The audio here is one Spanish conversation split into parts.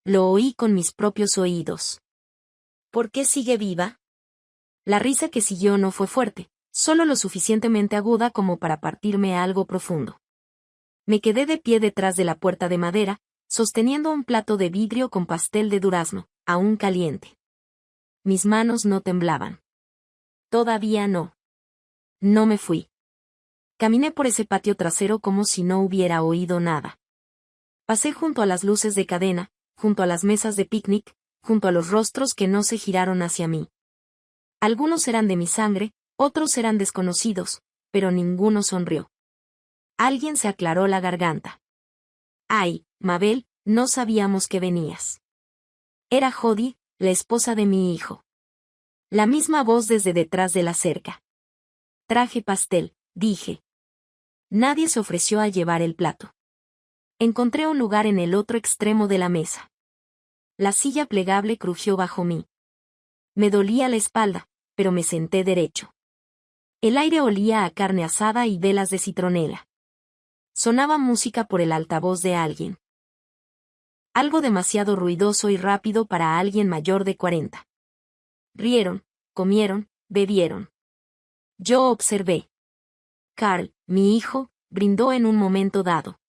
Lo oí con mis propios oídos. ¿Por qué sigue viva? La risa que siguió no fue fuerte, solo lo suficientemente aguda como para partirme a algo profundo. Me quedé de pie detrás de la puerta de madera, sosteniendo un plato de vidrio con pastel de durazno, aún caliente. Mis manos no temblaban. Todavía no. No me fui. Caminé por ese patio trasero como si no hubiera oído nada. Pasé junto a las luces de cadena, junto a las mesas de picnic, junto a los rostros que no se giraron hacia mí. Algunos eran de mi sangre, otros eran desconocidos, pero ninguno sonrió. Alguien se aclaró la garganta. Ay, Mabel, no sabíamos que venías. Era Jody, la esposa de mi hijo. La misma voz desde detrás de la cerca. Traje pastel, dije. Nadie se ofreció a llevar el plato. Encontré un lugar en el otro extremo de la mesa. La silla plegable crujió bajo mí. Me dolía la espalda, pero me senté derecho. El aire olía a carne asada y velas de citronela. Sonaba música por el altavoz de alguien. Algo demasiado ruidoso y rápido para alguien mayor de 40. Rieron, comieron, bebieron. Yo observé. Carl, mi hijo, brindó en un momento dado.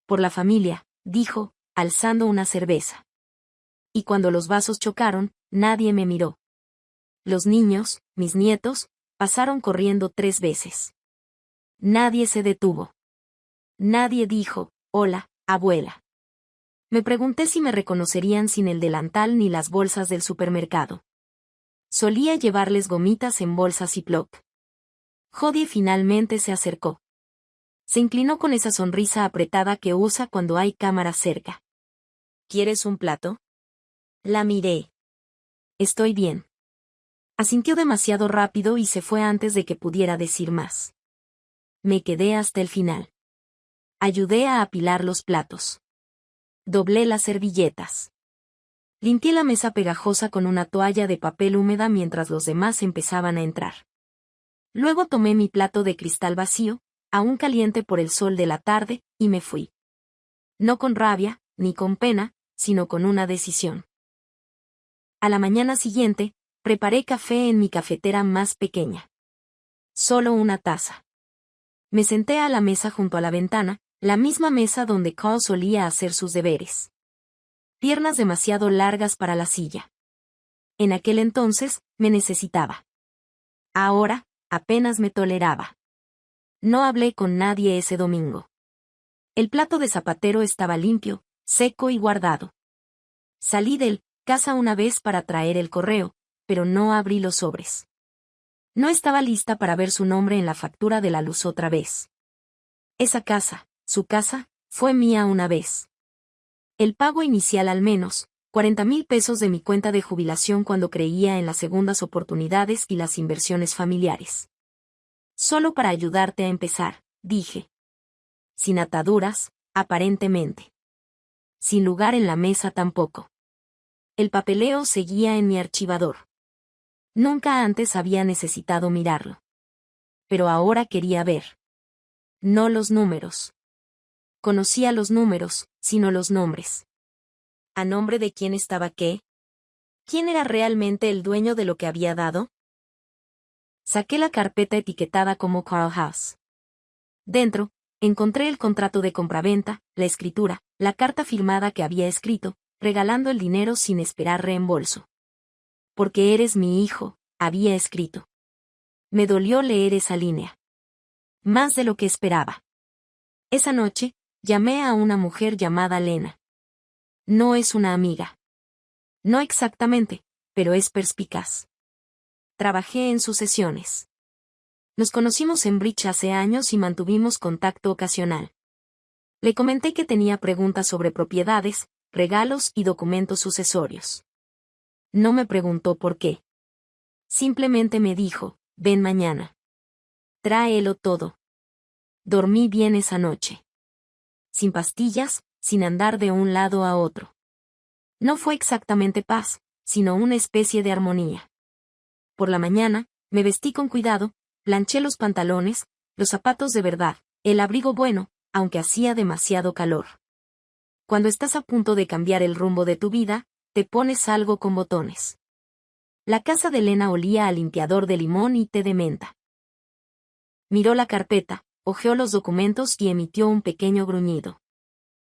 Por la familia, dijo, alzando una cerveza. Y cuando los vasos chocaron, nadie me miró. Los niños, mis nietos, pasaron corriendo 3 veces. Nadie se detuvo. Nadie dijo, hola, abuela. Me pregunté si me reconocerían sin el delantal ni las bolsas del supermercado. Solía llevarles gomitas en bolsas Ziploc. Jody finalmente se acercó. Se inclinó con esa sonrisa apretada que usa cuando hay cámaras cerca. ¿Quieres un plato? La miré. Estoy bien. Asintió demasiado rápido y se fue antes de que pudiera decir más. Me quedé hasta el final. Ayudé a apilar los platos. Doblé las servilletas. Limpié la mesa pegajosa con una toalla de papel húmeda mientras los demás empezaban a entrar. Luego tomé mi plato de cristal vacío, aún caliente por el sol de la tarde, y me fui. No con rabia, ni con pena, sino con una decisión. A la mañana siguiente, preparé café en mi cafetera más pequeña. Solo una taza. Me senté a la mesa junto a la ventana, la misma mesa donde Carl solía hacer sus deberes. Piernas demasiado largas para la silla. En aquel entonces, me necesitaba. Ahora, apenas me toleraba. No hablé con nadie ese domingo. El plato de zapatero estaba limpio, seco y guardado. Salí de casa una vez para traer el correo, pero no abrí los sobres. No estaba lista para ver su nombre en la factura de la luz otra vez. Esa casa, su casa, fue mía una vez. El pago inicial al menos, 40,000 pesos de mi cuenta de jubilación cuando creía en las segundas oportunidades y las inversiones familiares. Solo para ayudarte a empezar, dije. Sin ataduras, aparentemente. Sin lugar en la mesa tampoco. El papeleo seguía en mi archivador. Nunca antes había necesitado mirarlo. Pero ahora quería ver. No los números. Conocía los números, sino los nombres. ¿A nombre de quién estaba qué? ¿Quién era realmente el dueño de lo que había dado? Saqué la carpeta etiquetada como Carl House. Dentro, encontré el contrato de compraventa, la escritura, la carta firmada que había escrito, regalando el dinero sin esperar reembolso. Porque eres mi hijo, había escrito. Me dolió leer esa línea. Más de lo que esperaba. Esa noche, llamé a una mujer llamada Lena. No es una amiga. No exactamente, pero es perspicaz. Trabajé en sus sesiones. Nos conocimos en Bridge hace años y mantuvimos contacto ocasional. Le comenté que tenía preguntas sobre propiedades, regalos y documentos sucesorios. No me preguntó por qué. Simplemente me dijo, ven mañana. Tráelo todo. Dormí bien esa noche. Sin pastillas, sin andar de un lado a otro. No fue exactamente paz, sino una especie de armonía. Por la mañana, me vestí con cuidado, planché los pantalones, los zapatos de verdad, el abrigo bueno, aunque hacía demasiado calor. Cuando estás a punto de cambiar el rumbo de tu vida, te pones algo con botones. La casa de Elena olía a limpiador de limón y té de menta. Miró la carpeta, hojeó los documentos y emitió un pequeño gruñido.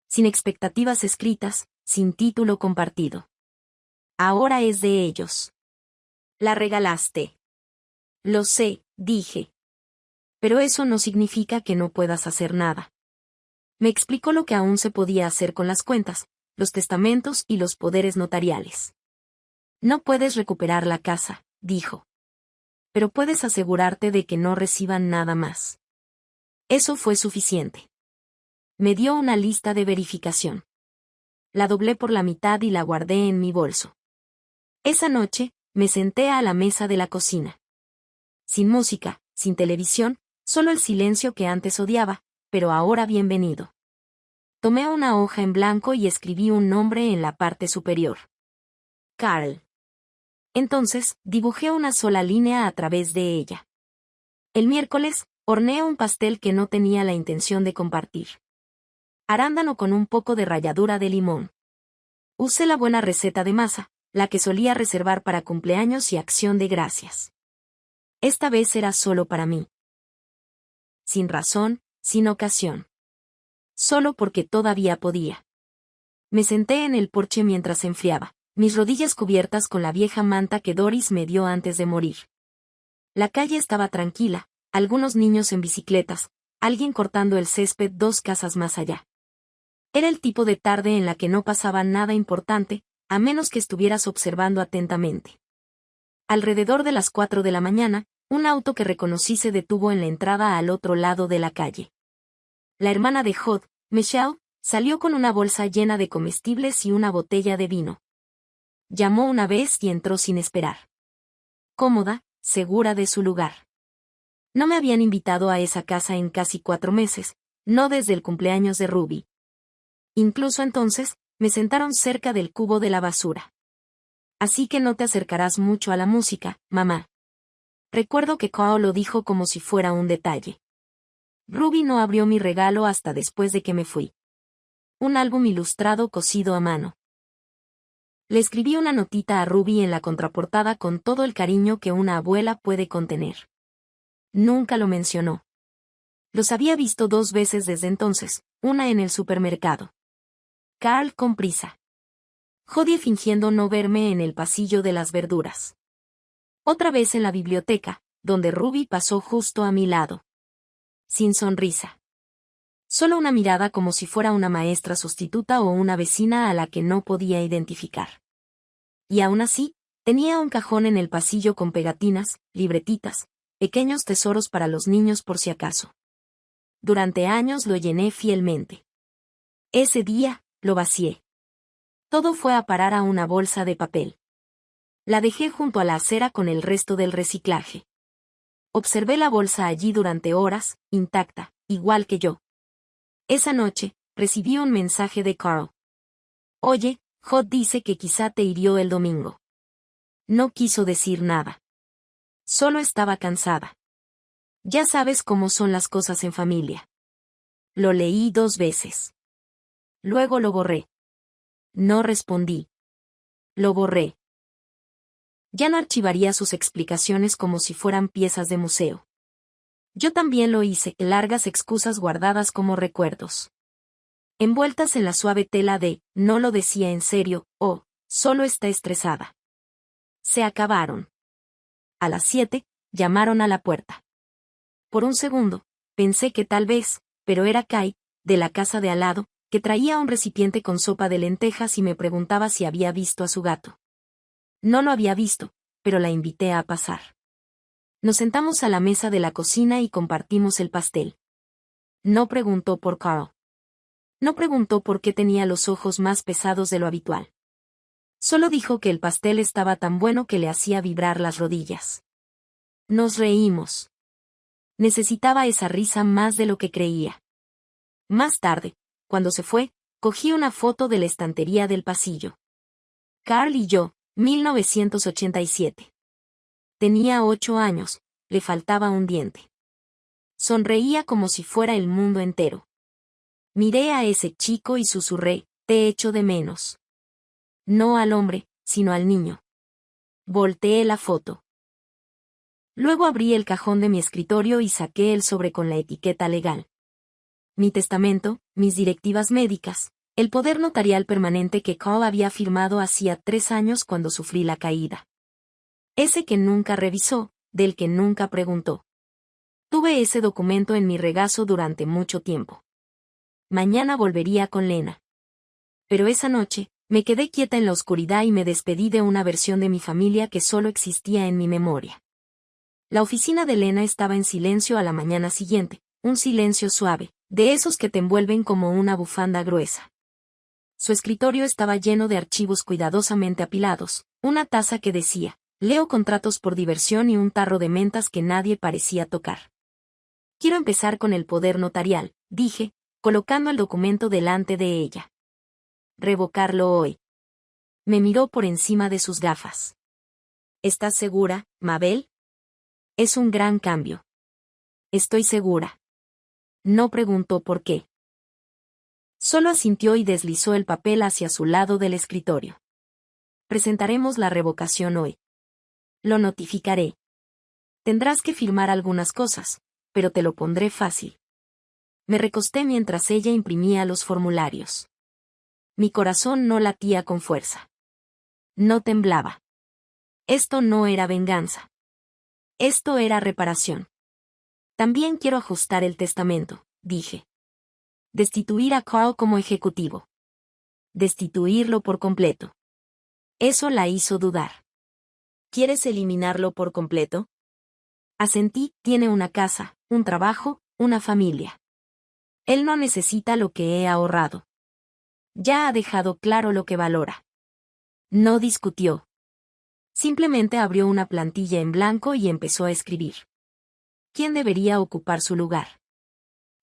Sin expectativas escritas, sin título compartido. Ahora es de ellos. La regalaste. Lo sé, dije. Pero eso no significa que no puedas hacer nada. Me explicó lo que aún se podía hacer con las cuentas, los testamentos y los poderes notariales. No puedes recuperar la casa, dijo. Pero puedes asegurarte de que no reciban nada más. Eso fue suficiente. Me dio una lista de verificación. La doblé por la mitad y la guardé en mi bolso. Esa noche, me senté a la mesa de la cocina. Sin música, sin televisión, solo el silencio que antes odiaba, pero ahora bienvenido. Tomé una hoja en blanco y escribí un nombre en la parte superior. Carl. Entonces, dibujé una sola línea a través de ella. El miércoles, horneé un pastel que no tenía la intención de compartir. Arándano con un poco de ralladura de limón. Usé la buena receta de masa, la que solía reservar para cumpleaños y acción de gracias. Esta vez era solo para mí. Sin razón, sin ocasión. Solo porque todavía podía. Me senté en el porche mientras se enfriaba, mis rodillas cubiertas con la vieja manta que Doris me dio antes de morir. La calle estaba tranquila, algunos niños en bicicletas, alguien cortando el césped 2 casas más allá. Era el tipo de tarde en la que no pasaba nada importante, a menos que estuvieras observando atentamente. Alrededor de las 4 de la mañana, un auto que reconocí se detuvo en la entrada al otro lado de la calle. La hermana de Hod, Michelle, salió con una bolsa llena de comestibles y una botella de vino. Llamó una vez y entró sin esperar. Cómoda, segura de su lugar. No me habían invitado a esa casa en casi 4 meses, no desde el cumpleaños de Ruby. Incluso entonces, me sentaron cerca del cubo de la basura. Así que no te acercarás mucho a la música, mamá. Recuerdo que Carl lo dijo como si fuera un detalle. Ruby no abrió mi regalo hasta después de que me fui. Un álbum ilustrado cosido a mano. Le escribí una notita a Ruby en la contraportada con todo el cariño que una abuela puede contener. Nunca lo mencionó. Los había visto 2 veces desde entonces, una en el supermercado. Carl con prisa. Jodie fingiendo no verme en el pasillo de las verduras. Otra vez en la biblioteca, donde Ruby pasó justo a mi lado. Sin sonrisa. Solo una mirada como si fuera una maestra sustituta o una vecina a la que no podía identificar. Y aún así, tenía un cajón en el pasillo con pegatinas, libretitas, pequeños tesoros para los niños por si acaso. Durante años lo llené fielmente. Ese día, lo vacié. Todo fue a parar a una bolsa de papel. La dejé junto a la acera con el resto del reciclaje. Observé la bolsa allí durante horas, intacta, igual que yo. Esa noche, recibí un mensaje de Carl. Oye, Hod dice que quizá te hirió el domingo. No quiso decir nada. Solo estaba cansada. Ya sabes cómo son las cosas en familia. Lo leí 2 veces. Luego lo borré. No respondí. Lo borré. Ya no archivaría sus explicaciones como si fueran piezas de museo. Yo también lo hice, largas excusas guardadas como recuerdos. Envueltas en la suave tela de, no lo decía en serio, o, solo está estresada. Se acabaron. A las 7, llamaron a la puerta. Por un segundo, pensé que tal vez, pero era Kai, de la casa de al lado, que traía un recipiente con sopa de lentejas y me preguntaba si había visto a su gato. No lo había visto, pero la invité a pasar. Nos sentamos a la mesa de la cocina y compartimos el pastel. No preguntó por Carl. No preguntó por qué tenía los ojos más pesados de lo habitual. Solo dijo que el pastel estaba tan bueno que le hacía vibrar las rodillas. Nos reímos. Necesitaba esa risa más de lo que creía. Más tarde, cuando se fue, cogí una foto de la estantería del pasillo. Carl y yo, 1987. Tenía 8 años, le faltaba un diente. Sonreía como si fuera el mundo entero. Miré a ese chico y susurré, Te echo de menos. No al hombre, sino al niño. Volteé la foto. Luego abrí el cajón de mi escritorio y saqué el sobre con la etiqueta legal. Mi testamento, mis directivas médicas, el poder notarial permanente que Carl había firmado hacía 3 años cuando sufrí la caída. Ese que nunca revisó, del que nunca preguntó. Tuve ese documento en mi regazo durante mucho tiempo. Mañana volvería con Lena. Pero esa noche, me quedé quieta en la oscuridad y me despedí de una versión de mi familia que solo existía en mi memoria. La oficina de Lena estaba en silencio a la mañana siguiente, un silencio suave, de esos que te envuelven como una bufanda gruesa. Su escritorio estaba lleno de archivos cuidadosamente apilados, una taza que decía, leo contratos por diversión y un tarro de mentas que nadie parecía tocar. Quiero empezar con el poder notarial, dije, colocando el documento delante de ella. Revocarlo hoy. Me miró por encima de sus gafas. ¿Estás segura, Mabel? Es un gran cambio. Estoy segura. No preguntó por qué. Solo asintió y deslizó el papel hacia su lado del escritorio. Presentaremos la revocación hoy. Lo notificaré. Tendrás que firmar algunas cosas, pero te lo pondré fácil. Me recosté mientras ella imprimía los formularios. Mi corazón no latía con fuerza. No temblaba. Esto no era venganza. Esto era reparación. También quiero ajustar el testamento, dije. Destituir a Carl como ejecutivo. Destituirlo por completo. Eso la hizo dudar. ¿Quieres eliminarlo por completo? Asentí, tiene una casa, un trabajo, una familia. Él no necesita lo que he ahorrado. Ya ha dejado claro lo que valora. No discutió. Simplemente abrió una plantilla en blanco y empezó a escribir. ¿Quién debería ocupar su lugar?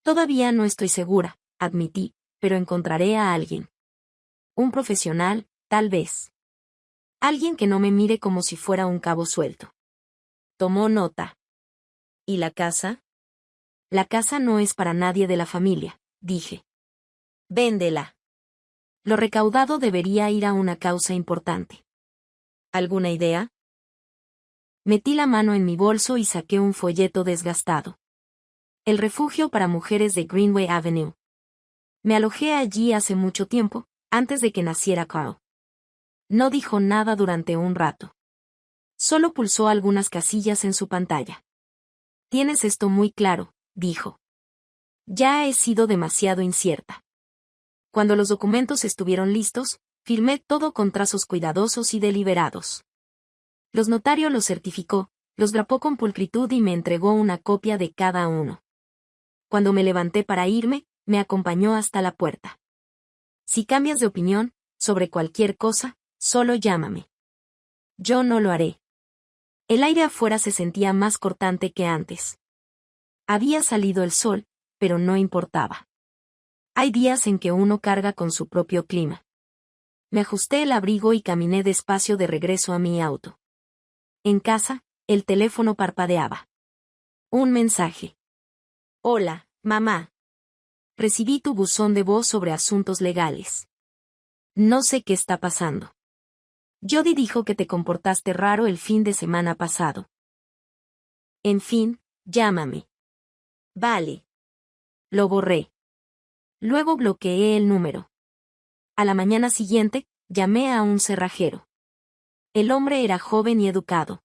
Todavía no estoy segura, admití, pero encontraré a alguien. Un profesional, tal vez. Alguien que no me mire como si fuera un cabo suelto. Tomó nota. ¿Y la casa? La casa no es para nadie de la familia, dije. Véndela. Lo recaudado debería ir a una causa importante. ¿Alguna idea? Metí la mano en mi bolso y saqué un folleto desgastado. El refugio para mujeres de Greenway Avenue. Me alojé allí hace mucho tiempo, antes de que naciera Carl. No dijo nada durante un rato. Solo pulsó algunas casillas en su pantalla. Tienes esto muy claro, dijo. Ya he sido demasiado incierta. Cuando los documentos estuvieron listos, firmé todo con trazos cuidadosos y deliberados. Los notarios los certificó, los grapó con pulcritud y me entregó una copia de cada uno. Cuando me levanté para irme, me acompañó hasta la puerta. Si cambias de opinión, sobre cualquier cosa, solo llámame. Yo no lo haré. El aire afuera se sentía más cortante que antes. Había salido el sol, pero no importaba. Hay días en que uno carga con su propio clima. Me ajusté el abrigo y caminé despacio de regreso a mi auto. En casa, el teléfono parpadeaba. Un mensaje. Hola, mamá. Recibí tu buzón de voz sobre asuntos legales. No sé qué está pasando. Jody dijo que te comportaste raro el fin de semana pasado. En fin, llámame. Vale. Lo borré. Luego bloqueé el número. A la mañana siguiente, llamé a un cerrajero. El hombre era joven y educado.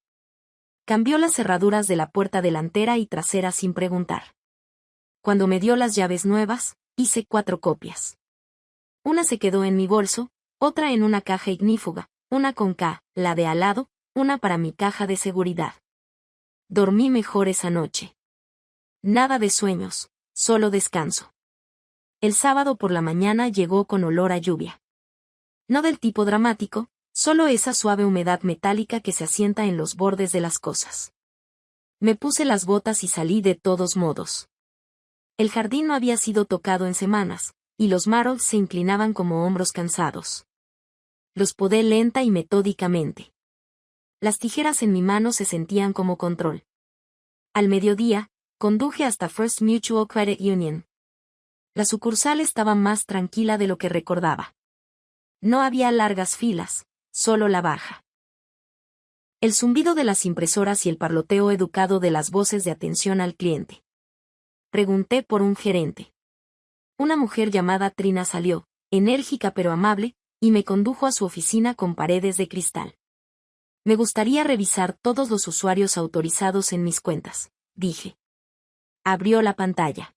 Cambió las cerraduras de la puerta delantera y trasera sin preguntar. Cuando me dio las llaves nuevas, hice 4 copias. Una se quedó en mi bolso, otra en una caja ignífuga, una con K, la de al lado, una para mi caja de seguridad. Dormí mejor esa noche. Nada de sueños, solo descanso. El sábado por la mañana llegó con olor a lluvia. No del tipo dramático, solo esa suave humedad metálica que se asienta en los bordes de las cosas. Me puse las botas y salí de todos modos. El jardín no había sido tocado en semanas, y los Marolds se inclinaban como hombros cansados. Los podé lenta y metódicamente. Las tijeras en mi mano se sentían como control. Al mediodía, conduje hasta First Mutual Credit Union. La sucursal estaba más tranquila de lo que recordaba. No había largas filas, solo la baja. El zumbido de las impresoras y el parloteo educado de las voces de atención al cliente. Pregunté por un gerente. Una mujer llamada Trina salió, enérgica pero amable, y me condujo a su oficina con paredes de cristal. Me gustaría revisar todos los usuarios autorizados en mis cuentas, dije. Abrió la pantalla.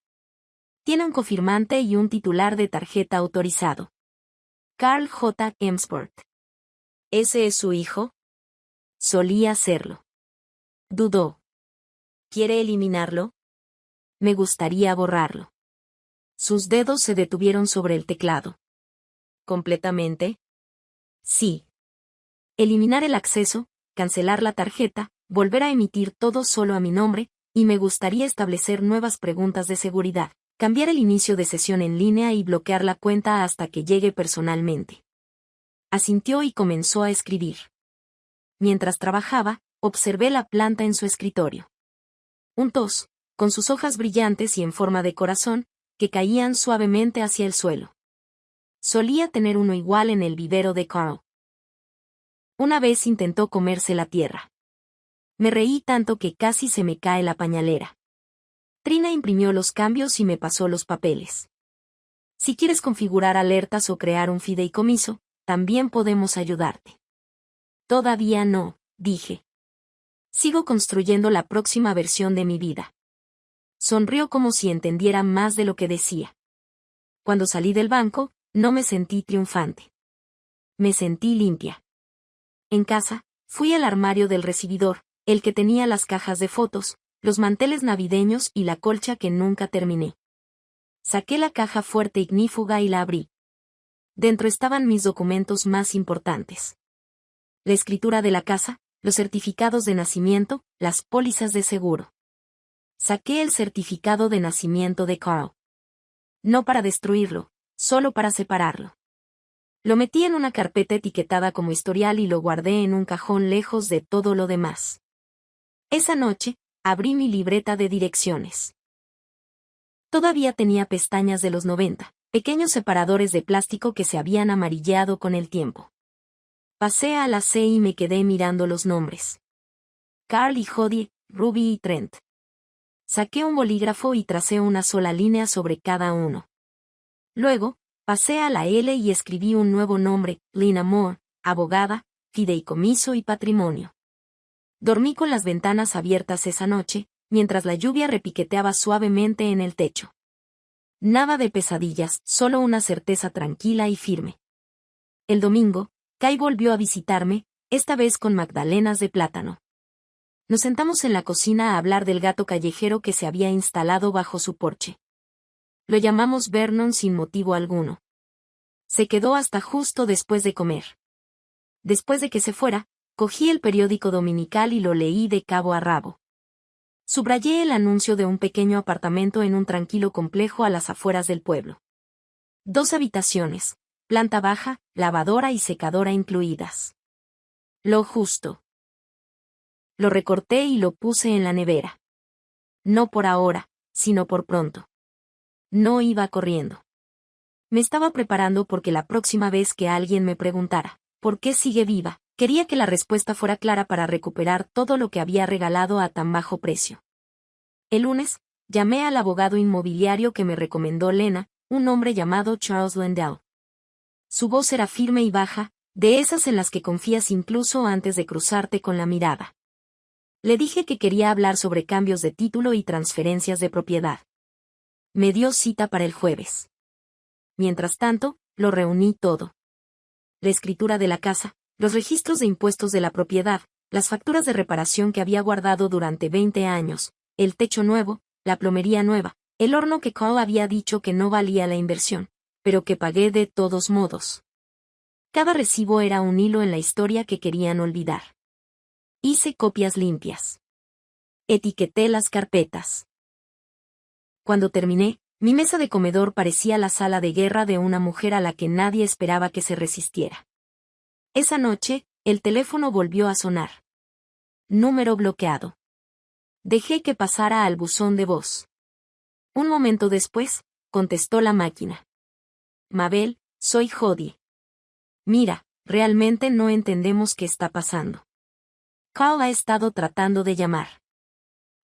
Tiene un confirmante y un titular de tarjeta autorizado. Carl J. Emsport. ¿Ese es su hijo? Solía serlo. Dudó. ¿Quiere eliminarlo? Me gustaría borrarlo. Sus dedos se detuvieron sobre el teclado. ¿Completamente? Sí. Eliminar el acceso, cancelar la tarjeta, volver a emitir todo solo a mi nombre, y me gustaría establecer nuevas preguntas de seguridad, cambiar el inicio de sesión en línea y bloquear la cuenta hasta que llegue personalmente. Asintió y comenzó a escribir. Mientras trabajaba, observé la planta en su escritorio. Un tos, con sus hojas brillantes y en forma de corazón, que caían suavemente hacia el suelo. Solía tener uno igual en el vivero de Carl. Una vez intentó comerse la tierra. Me reí tanto que casi se me cae la pañalera. Trina imprimió los cambios y me pasó los papeles. Si quieres configurar alertas o crear un fideicomiso, también podemos ayudarte. Todavía no, dije. Sigo construyendo la próxima versión de mi vida. Sonrió como si entendiera más de lo que decía. Cuando salí del banco, no me sentí triunfante. Me sentí limpia. En casa, fui al armario del recibidor, el que tenía las cajas de fotos, los manteles navideños y la colcha que nunca terminé. Saqué la caja fuerte ignífuga y la abrí. Dentro estaban mis documentos más importantes. La escritura de la casa, los certificados de nacimiento, las pólizas de seguro. Saqué el certificado de nacimiento de Carl. No para destruirlo, solo para separarlo. Lo metí en una carpeta etiquetada como historial y lo guardé en un cajón lejos de todo lo demás. Esa noche, abrí mi libreta de direcciones. Todavía tenía pestañas de los 90, pequeños separadores de plástico que se habían amarillado con el tiempo. Pasé a la C y me quedé mirando los nombres. Carl y Jody, Ruby y Trent. Saqué un bolígrafo y tracé una sola línea sobre cada uno. Luego, pasé a la L y escribí un nuevo nombre, Lina Moore, abogada, fideicomiso y patrimonio. Dormí con las ventanas abiertas esa noche, mientras la lluvia repiqueteaba suavemente en el techo. Nada de pesadillas, solo una certeza tranquila y firme. El domingo, Kai volvió a visitarme, esta vez con magdalenas de plátano. Nos sentamos en la cocina a hablar del gato callejero que se había instalado bajo su porche. Lo llamamos Vernon sin motivo alguno. Se quedó hasta justo después de comer. Después de que se fuera, cogí el periódico dominical y lo leí de cabo a rabo. Subrayé el anuncio de un pequeño apartamento en un tranquilo complejo a las afueras del pueblo. 2 habitaciones, planta baja, lavadora y secadora incluidas. Lo justo. Lo recorté y lo puse en la nevera. No por ahora, sino por pronto. No iba corriendo. Me estaba preparando porque la próxima vez que alguien me preguntara, ¿por qué sigue viva?, quería que la respuesta fuera clara para recuperar todo lo que había regalado a tan bajo precio. El lunes, llamé al abogado inmobiliario que me recomendó Lena, un hombre llamado Charles Lendell. Su voz era firme y baja, de esas en las que confías incluso antes de cruzarte con la mirada. Le dije que quería hablar sobre cambios de título y transferencias de propiedad. Me dio cita para el jueves. Mientras tanto, lo reuní todo. La escritura de la casa, los registros de impuestos de la propiedad, las facturas de reparación que había guardado durante 20 años, el techo nuevo, la plomería nueva, el horno que Carl había dicho que no valía la inversión, pero que pagué de todos modos. Cada recibo era un hilo en la historia que querían olvidar. Hice copias limpias. Etiqueté las carpetas. Cuando terminé, mi mesa de comedor parecía la sala de guerra de una mujer a la que nadie esperaba que se resistiera. Esa noche, el teléfono volvió a sonar. Número bloqueado. Dejé que pasara al buzón de voz. Un momento después, contestó la máquina. Mabel, soy Jody. Mira, realmente no entendemos qué está pasando. Carl ha estado tratando de llamar.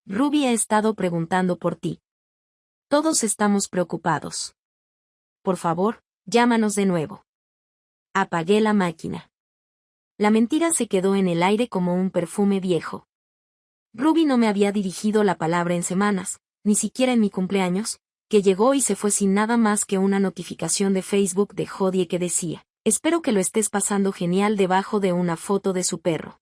Ruby ha estado preguntando por ti. Todos estamos preocupados. Por favor, llámanos de nuevo. Apagué la máquina. La mentira se quedó en el aire como un perfume viejo. Ruby no me había dirigido la palabra en semanas, ni siquiera en mi cumpleaños, que llegó y se fue sin nada más que una notificación de Facebook de Jodie que decía: espero que lo estés pasando genial, debajo de una foto de su perro.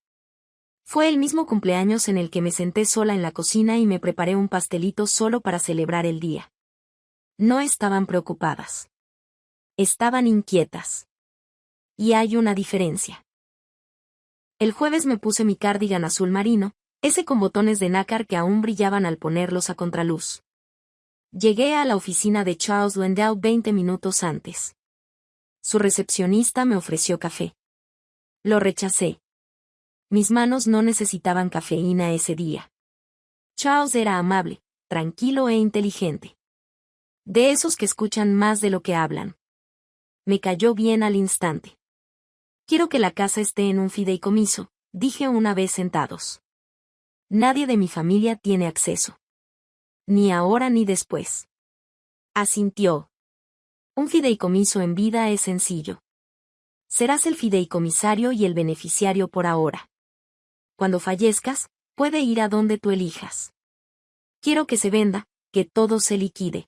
Fue el mismo cumpleaños en el que me senté sola en la cocina y me preparé un pastelito solo para celebrar el día. No estaban preocupadas. Estaban inquietas. Y hay una diferencia. El jueves me puse mi cardigan azul marino, ese con botones de nácar que aún brillaban al ponerlos a contraluz. Llegué a la oficina de Charles Wendell 20 minutos antes. Su recepcionista me ofreció café. Lo rechacé. Mis manos no necesitaban cafeína ese día. Charles era amable, tranquilo e inteligente. De esos que escuchan más de lo que hablan. Me cayó bien al instante. Quiero que la casa esté en un fideicomiso, dije una vez sentados. Nadie de mi familia tiene acceso. Ni ahora ni después. Asintió. Un fideicomiso en vida es sencillo. Serás el fideicomisario y el beneficiario por ahora. Cuando fallezcas, puede ir a donde tú elijas. Quiero que se venda, que todo se liquide.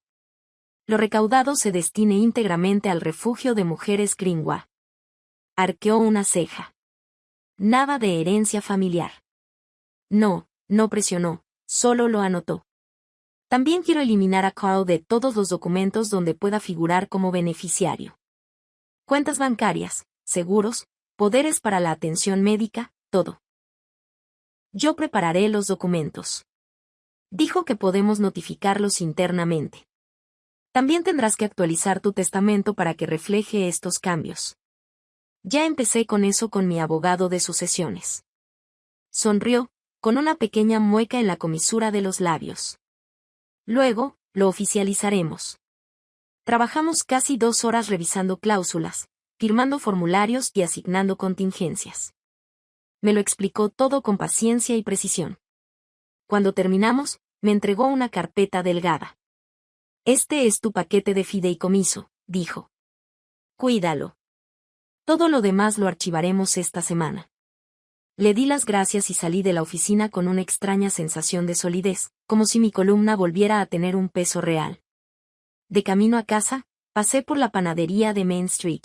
Lo recaudado se destine íntegramente al refugio de mujeres Greenwa. Arqueó una ceja. Nada de herencia familiar. No, no presionó, solo lo anotó. También quiero eliminar a Carl de todos los documentos donde pueda figurar como beneficiario. Cuentas bancarias, seguros, poderes para la atención médica, todo. Yo prepararé los documentos. Dijo que podemos notificarlos internamente. También tendrás que actualizar tu testamento para que refleje estos cambios. Ya empecé con eso con mi abogado de sucesiones. Sonrió, con una pequeña mueca en la comisura de los labios. Luego, lo oficializaremos. Trabajamos casi 2 horas revisando cláusulas, firmando formularios y asignando contingencias. Me lo explicó todo con paciencia y precisión. Cuando terminamos, me entregó una carpeta delgada. Este es tu paquete de fideicomiso, dijo. Cuídalo. Todo lo demás lo archivaremos esta semana. Le di las gracias y salí de la oficina con una extraña sensación de solidez, como si mi columna volviera a tener un peso real. De camino a casa, pasé por la panadería de Main Street.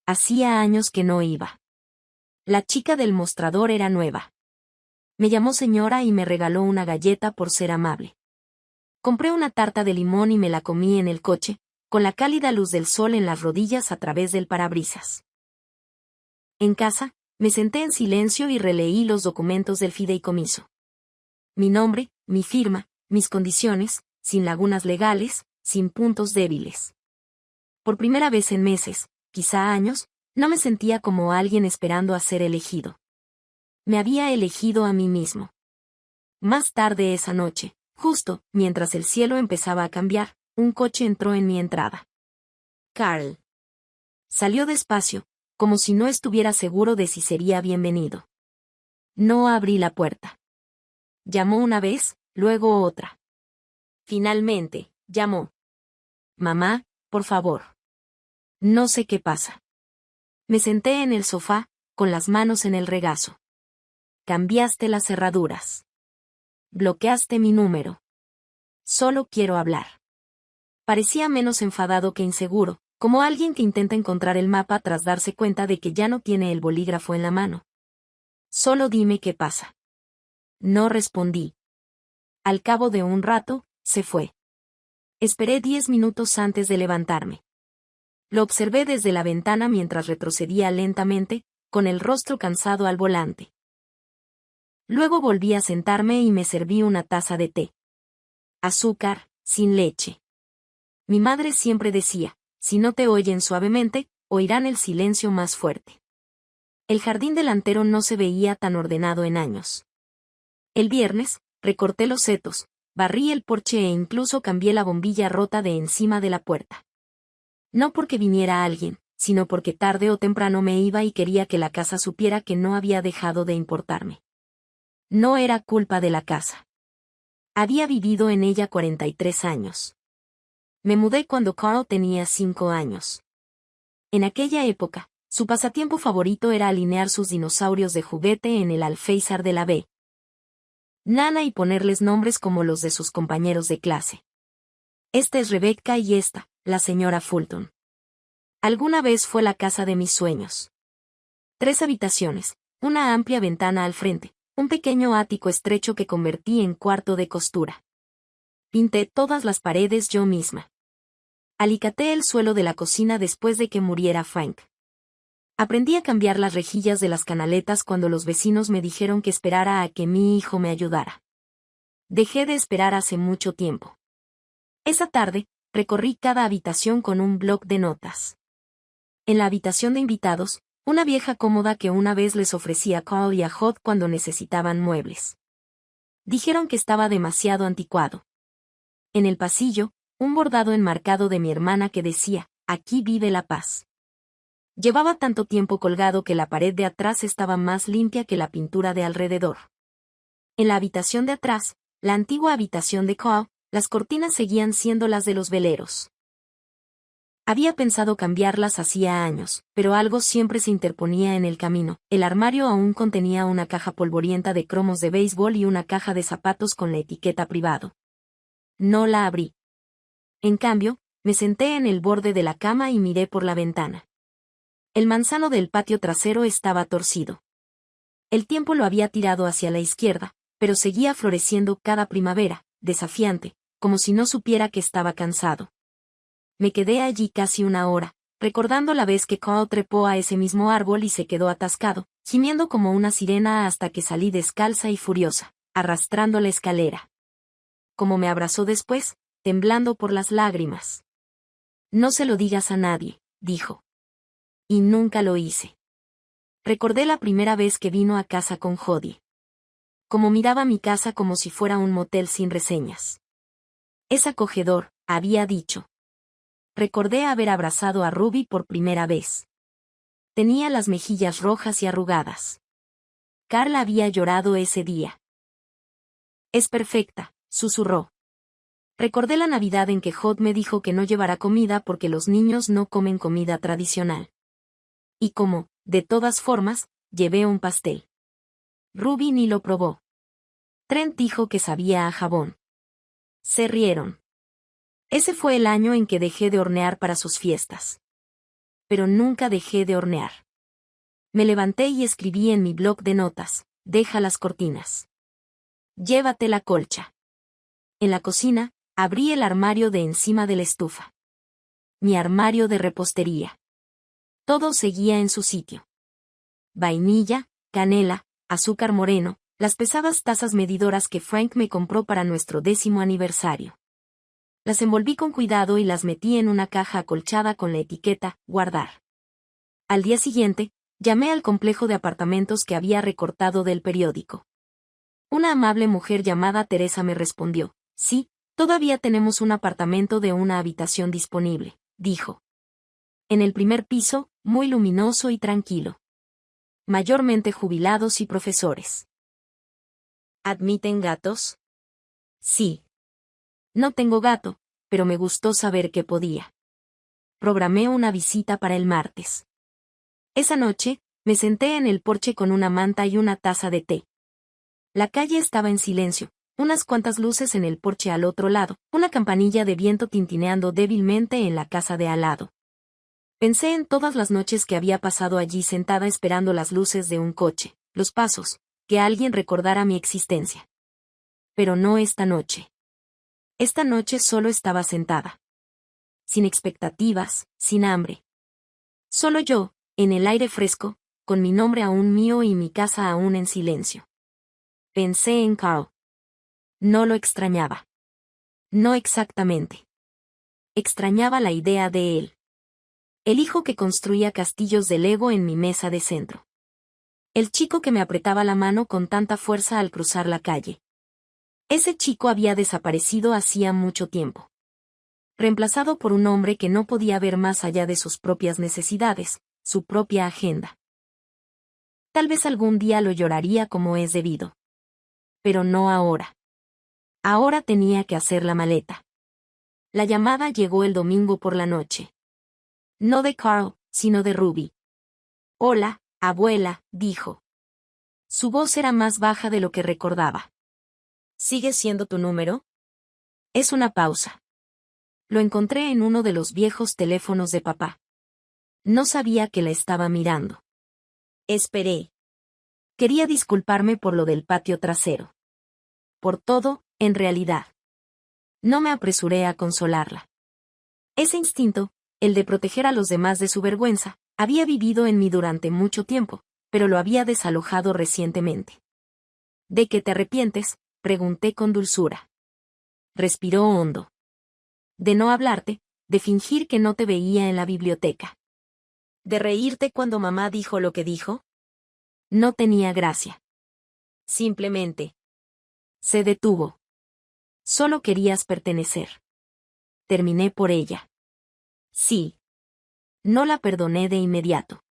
Hacía años que no iba. La chica del mostrador era nueva. Me llamó señora y me regaló una galleta por ser amable. Compré una tarta de limón y me la comí en el coche, con la cálida luz del sol en las rodillas a través del parabrisas. En casa, me senté en silencio y releí los documentos del fideicomiso. Mi nombre, mi firma, mis condiciones, sin lagunas legales, sin puntos débiles. Por primera vez en meses, quizá años, no me sentía como alguien esperando a ser elegido. Me había elegido a mí mismo. Más tarde esa noche, justo mientras el cielo empezaba a cambiar, un coche entró en mi entrada. Carl. Salió despacio, como si no estuviera seguro de si sería bienvenido. No abrí la puerta. Llamó una vez, luego otra. Finalmente, llamó. Mamá, por favor. No sé qué pasa. Me senté en el sofá, con las manos en el regazo. Cambiaste las cerraduras. Bloqueaste mi número. Solo quiero hablar. Parecía menos enfadado que inseguro, como alguien que intenta encontrar el mapa tras darse cuenta de que ya no tiene el bolígrafo en la mano. Solo dime qué pasa. No respondí. Al cabo de un rato, se fue. Esperé 10 minutos antes de levantarme. Lo observé desde la ventana mientras retrocedía lentamente, con el rostro cansado al volante. Luego volví a sentarme y me serví una taza de té. Azúcar, sin leche. Mi madre siempre decía, si no te oyen suavemente, oirán el silencio más fuerte. El jardín delantero no se veía tan ordenado en años. El viernes, recorté los setos, barrí el porche e incluso cambié la bombilla rota de encima de la puerta. No porque viniera alguien, sino porque tarde o temprano me iba y quería que la casa supiera que no había dejado de importarme. No era culpa de la casa. Había vivido en ella 43 años. Me mudé cuando Carl tenía 5 años. En aquella época, su pasatiempo favorito era alinear sus dinosaurios de juguete en el alféizar de la B. Nana y ponerles nombres como los de sus compañeros de clase. Esta es Rebecca y esta, la señora Fulton. Alguna vez fue la casa de mis sueños. 3 habitaciones, una amplia ventana al frente, un pequeño ático estrecho que convertí en cuarto de costura. Pinté todas las paredes yo misma. Alicaté el suelo de la cocina después de que muriera Frank. Aprendí a cambiar las rejillas de las canaletas cuando los vecinos me dijeron que esperara a que mi hijo me ayudara. Dejé de esperar hace mucho tiempo. Esa tarde, recorrí cada habitación con un bloc de notas. En la habitación de invitados, una vieja cómoda que una vez les ofrecía a Carl y a Hod cuando necesitaban muebles. Dijeron que estaba demasiado anticuado. En el pasillo, un bordado enmarcado de mi hermana que decía, «Aquí vive la paz». Llevaba tanto tiempo colgado que la pared de atrás estaba más limpia que la pintura de alrededor. En la habitación de atrás, la antigua habitación de Carl, las cortinas seguían siendo las de los veleros. Había pensado cambiarlas hacía años, pero algo siempre se interponía en el camino. El armario aún contenía una caja polvorienta de cromos de béisbol y una caja de zapatos con la etiqueta privado. No la abrí. En cambio, me senté en el borde de la cama y miré por la ventana. El manzano del patio trasero estaba torcido. El tiempo lo había tirado hacia la izquierda, pero seguía floreciendo cada primavera, desafiante, como si no supiera que estaba cansado. Me quedé allí casi una hora, recordando la vez que Carl trepó a ese mismo árbol y se quedó atascado, gimiendo como una sirena hasta que salí descalza y furiosa, arrastrando la escalera. Como me abrazó después, temblando por las lágrimas. «No se lo digas a nadie», dijo. Y nunca lo hice. Recordé la primera vez que vino a casa con Jody. Como miraba mi casa como si fuera un motel sin reseñas. «Es acogedor», había dicho. Recordé haber abrazado a Ruby por primera vez. Tenía las mejillas rojas y arrugadas. Carl había llorado ese día. «Es perfecta», susurró. Recordé la Navidad en que Hod me dijo que no llevara comida porque los niños no comen comida tradicional. Y como, de todas formas, llevé un pastel. Ruby ni lo probó. Trent dijo que sabía a jabón. Se rieron. Ese fue el año en que dejé de hornear para sus fiestas. Pero nunca dejé de hornear. Me levanté y escribí en mi bloc de notas, «Deja las cortinas. Llévate la colcha». En la cocina, abrí el armario de encima de la estufa. Mi armario de repostería. Todo seguía en su sitio. Vainilla, canela, azúcar moreno, las pesadas tazas medidoras que Frank me compró para nuestro 10º aniversario. Las envolví con cuidado y las metí en una caja acolchada con la etiqueta «Guardar». Al día siguiente, llamé al complejo de apartamentos que había recortado del periódico. Una amable mujer llamada Teresa me respondió, «Sí, todavía tenemos un apartamento de una habitación disponible», dijo. En el primer piso, muy luminoso y tranquilo. Mayormente jubilados y profesores. ¿Admiten gatos? Sí. No tengo gato, pero me gustó saber que podía. Programé una visita para el martes. Esa noche, me senté en el porche con una manta y una taza de té. La calle estaba en silencio, unas cuantas luces en el porche al otro lado, una campanilla de viento tintineando débilmente en la casa de al lado. Pensé en todas las noches que había pasado allí sentada esperando las luces de un coche, los pasos, que alguien recordara mi existencia. Pero no esta noche. Esta noche solo estaba sentada. Sin expectativas, sin hambre. Solo yo, en el aire fresco, con mi nombre aún mío y mi casa aún en silencio. Pensé en Carl. No lo extrañaba. No exactamente. Extrañaba la idea de él. El hijo que construía castillos de Lego en mi mesa de centro. El chico que me apretaba la mano con tanta fuerza al cruzar la calle. Ese chico había desaparecido hacía mucho tiempo. reemplazado por un hombre que no podía ver más allá de sus propias necesidades, su propia agenda. Tal vez algún día lo lloraría como es debido. Pero no ahora. Ahora tenía que hacer la maleta. La llamada llegó el domingo por la noche. No de Carl, sino de Ruby. «Hola, abuela», dijo. Su voz era más baja de lo que recordaba. «¿Sigue siendo tu número?» Es una pausa. Lo encontré en uno de los viejos teléfonos de papá. No sabía que la estaba mirando. Esperé. Quería disculparme por lo del patio trasero. Por todo, en realidad. No me apresuré a consolarla. Ese instinto, el de proteger a los demás de su vergüenza, había vivido en mí durante mucho tiempo, pero lo había desalojado recientemente. «¿De qué te arrepientes?», pregunté con dulzura. Respiró hondo. «De no hablarte, de fingir que no te veía en la biblioteca. ¿De reírte cuando mamá dijo lo que dijo?» No tenía gracia. Simplemente. Se detuvo. «Solo querías pertenecer». Terminé por ella. Sí. No la perdoné de inmediato.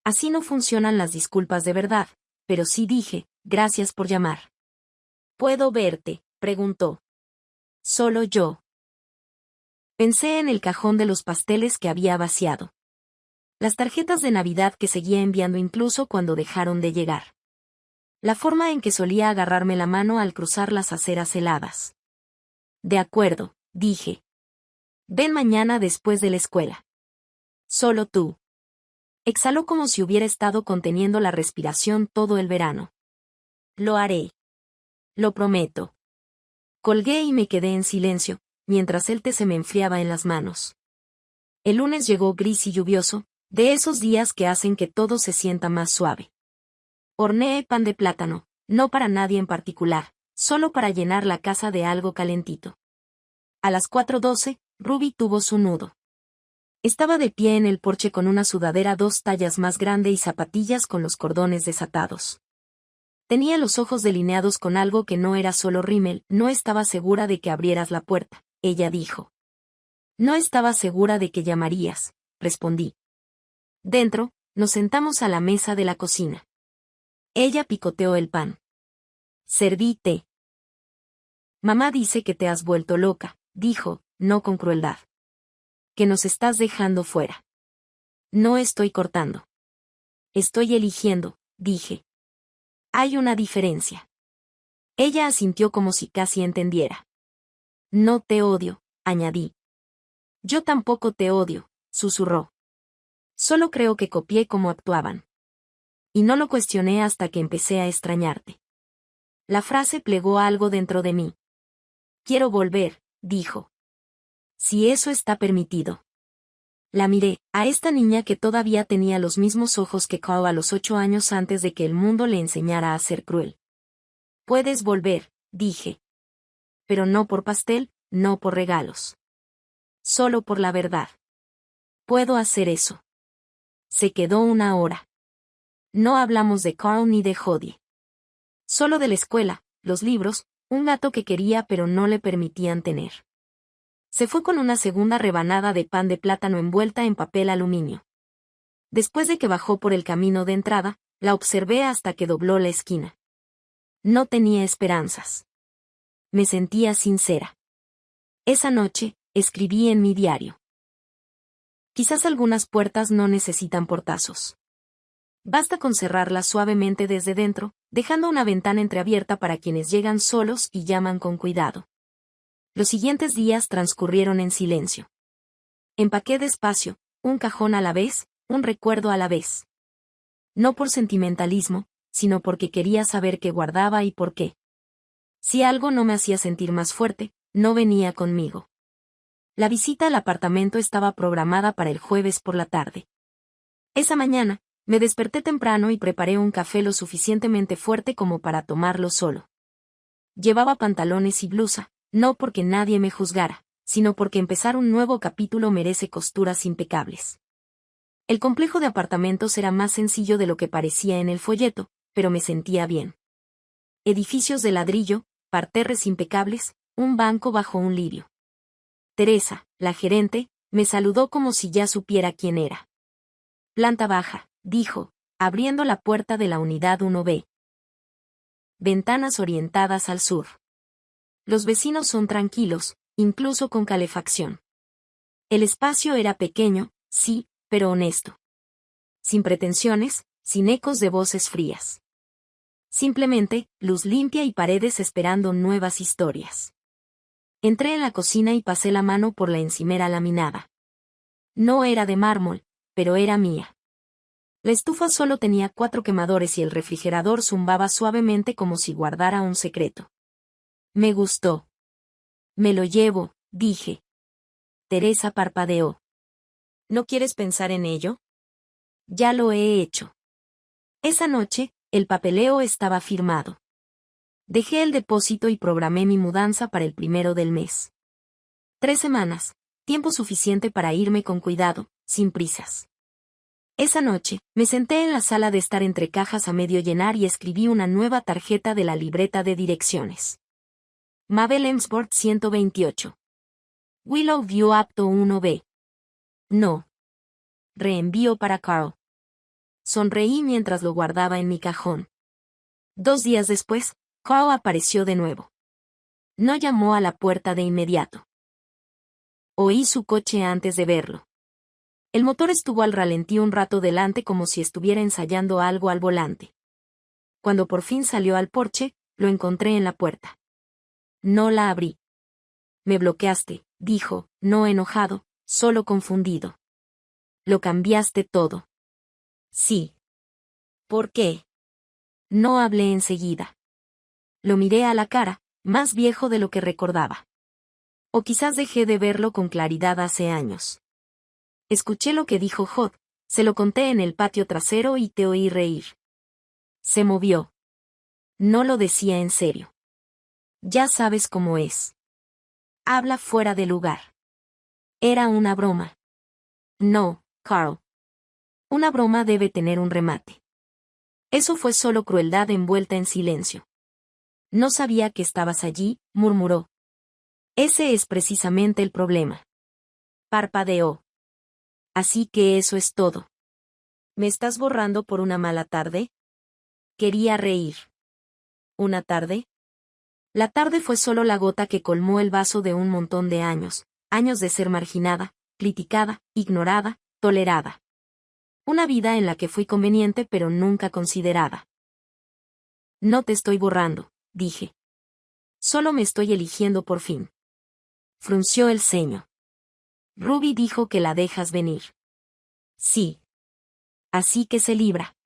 Así no funcionan las disculpas de verdad, pero sí dije, «Gracias por llamar». «¿Puedo verte?», preguntó. «Solo yo». Pensé en el cajón de los pasteles que había vaciado. Las tarjetas de Navidad que seguía enviando incluso cuando dejaron de llegar. La forma en que solía agarrarme la mano al cruzar las aceras heladas. «De acuerdo», dije. «Ven mañana después de la escuela». «Solo tú». Exhaló como si hubiera estado conteniendo la respiración todo el verano. «Lo haré. Lo prometo». Colgué y me quedé en silencio, mientras el té se me enfriaba en las manos. El lunes llegó gris y lluvioso, de esos días que hacen que todo se sienta más suave. Horneé pan de plátano, no para nadie en particular, solo para llenar la casa de algo calentito. A las 4:12, Ruby tuvo su nudo. Estaba de pie en el porche con una sudadera 2 tallas más grande y zapatillas con los cordones desatados. Tenía los ojos delineados con algo que no era solo rímel. «No estaba segura de que abrieras la puerta», ella dijo. «No estaba segura de que llamarías», respondí. Dentro, nos sentamos a la mesa de la cocina. Ella picoteó el pan. Serví té. «Mamá dice que te has vuelto loca», dijo, no con crueldad. «Que nos estás dejando fuera». «No estoy cortando. Estoy eligiendo», dije. «Hay una diferencia». Ella asintió como si casi entendiera. «No te odio», añadí. «Yo tampoco te odio», susurró. «Solo creo que copié cómo actuaban. Y no lo cuestioné hasta que empecé a extrañarte». La frase plegó algo dentro de mí. «Quiero volver», dijo. «Si eso está permitido». La miré, a esta niña que todavía tenía los mismos ojos que Carl a los 8 años antes de que el mundo le enseñara a ser cruel. «Puedes volver», dije. «Pero no por pastel, no por regalos. Solo por la verdad». «Puedo hacer eso». Se quedó una hora. No hablamos de Carl ni de Jodie. Solo de la escuela, los libros, un gato que quería pero no le permitían tener. Se fue con una segunda rebanada de pan de plátano envuelta en papel aluminio. Después de que bajó por el camino de entrada, la observé hasta que dobló la esquina. No tenía esperanzas. Me sentía sincera. Esa noche, escribí en mi diario. Quizás algunas puertas no necesitan portazos. Basta con cerrarlas suavemente desde dentro, dejando una ventana entreabierta para quienes llegan solos y llaman con cuidado. Los siguientes días transcurrieron en silencio. Empaqué despacio, un cajón a la vez, un recuerdo a la vez. No por sentimentalismo, sino porque quería saber qué guardaba y por qué. Si algo no me hacía sentir más fuerte, no venía conmigo. La visita al apartamento estaba programada para el jueves por la tarde. Esa mañana, me desperté temprano y preparé un café lo suficientemente fuerte como para tomarlo solo. Llevaba pantalones y blusa, no porque nadie me juzgara, sino porque empezar un nuevo capítulo merece costuras impecables. El complejo de apartamentos era más sencillo de lo que parecía en el folleto, pero me sentía bien. Edificios de ladrillo, parterres impecables, un banco bajo un lirio. Teresa, la gerente, me saludó como si ya supiera quién era. Planta baja, dijo, abriendo la puerta de la unidad 1B. Ventanas orientadas al sur. Los vecinos son tranquilos, incluso con calefacción. El espacio era pequeño, sí, pero honesto. Sin pretensiones, sin ecos de voces frías. Simplemente, luz limpia y paredes esperando nuevas historias. Entré en la cocina y pasé la mano por la encimera laminada. No era de mármol, pero era mía. La estufa solo tenía 4 quemadores y el refrigerador zumbaba suavemente como si guardara un secreto. Me gustó. Me lo llevo, dije. Teresa parpadeó. ¿No quieres pensar en ello? Ya lo he hecho. Esa noche, el papeleo estaba firmado. Dejé el depósito y programé mi mudanza para el 1 del mes. 3 semanas, tiempo suficiente para irme con cuidado, sin prisas. Esa noche, me senté en la sala de estar entre cajas a medio llenar y escribí una nueva tarjeta de la libreta de direcciones. Mabel Emsworth 128. Willowview apto 1B. No. Reenvío para Carl. Sonreí mientras lo guardaba en mi cajón. 2 días después, Carl apareció de nuevo. No llamó a la puerta de inmediato. Oí su coche antes de verlo. El motor estuvo al ralentí un rato delante como si estuviera ensayando algo al volante. Cuando por fin salió al porche, lo encontré en la puerta. No la abrí. Me bloqueaste, dijo, no enojado, solo confundido. Lo cambiaste todo. Sí. ¿Por qué? No hablé enseguida. Lo miré a la cara, más viejo de lo que recordaba. O quizás dejé de verlo con claridad hace años. Escuché lo que dijo Hod, se lo conté en el patio trasero y te oí reír. Se movió. No lo decía en serio. Ya sabes cómo es. Habla fuera de lugar. Era una broma. No, Carl. Una broma debe tener un remate. Eso fue solo crueldad envuelta en silencio. No sabía que estabas allí, murmuró. Ese es precisamente el problema. Parpadeó. Así que eso es todo. ¿Me estás borrando por una mala tarde? Quería reír. ¿Una tarde? La tarde fue solo la gota que colmó el vaso de un montón de años, años de ser marginada, criticada, ignorada, tolerada. Una vida en la que fui conveniente pero nunca considerada. No te estoy borrando, dije. Solo me estoy eligiendo por fin. Frunció el ceño. Ruby dijo que la dejas venir. Sí. Así que se libra.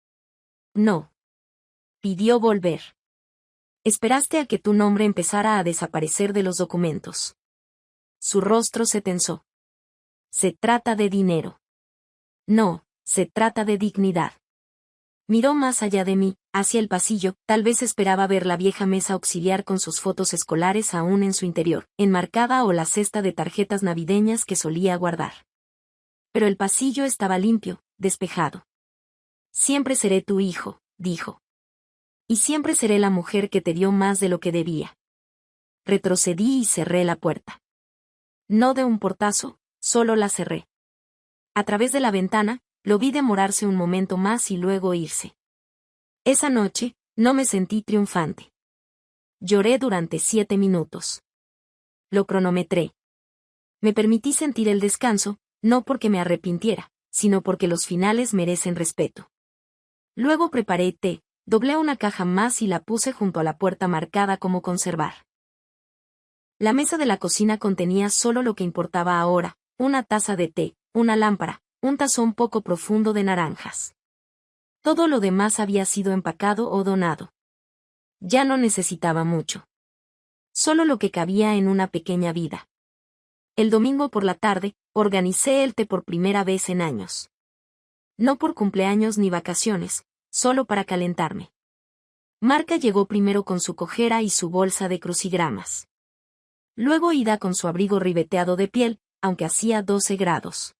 No. Pidió volver. Esperaste a que tu nombre empezara a desaparecer de los documentos. Su rostro se tensó. Se trata de dinero. No, se trata de dignidad. Miró más allá de mí, hacia el pasillo, tal vez esperaba ver la vieja mesa auxiliar con sus fotos escolares aún en su interior, enmarcada o la cesta de tarjetas navideñas que solía guardar. Pero el pasillo estaba limpio, despejado. Siempre seré tu hijo, dijo. Y siempre seré la mujer que te dio más de lo que debía. Retrocedí y cerré la puerta. No de un portazo, solo la cerré. A través de la ventana, lo vi demorarse un momento más y luego irse. Esa noche, no me sentí triunfante. Lloré durante 7 minutos. Lo cronometré. Me permití sentir el descanso, no porque me arrepintiera, sino porque los finales merecen respeto. Luego preparé té, doblé una caja más y la puse junto a la puerta marcada como conservar. La mesa de la cocina contenía solo lo que importaba ahora, una taza de té, una lámpara, un tazón poco profundo de naranjas. Todo lo demás había sido empacado o donado. Ya no necesitaba mucho. Solo lo que cabía en una pequeña vida. El domingo por la tarde, organicé el té por primera vez en años. No por cumpleaños ni vacaciones, solo para calentarme. Marca llegó primero con su cojera y su bolsa de crucigramas. Luego Ida con su abrigo ribeteado de piel, aunque hacía 12 grados.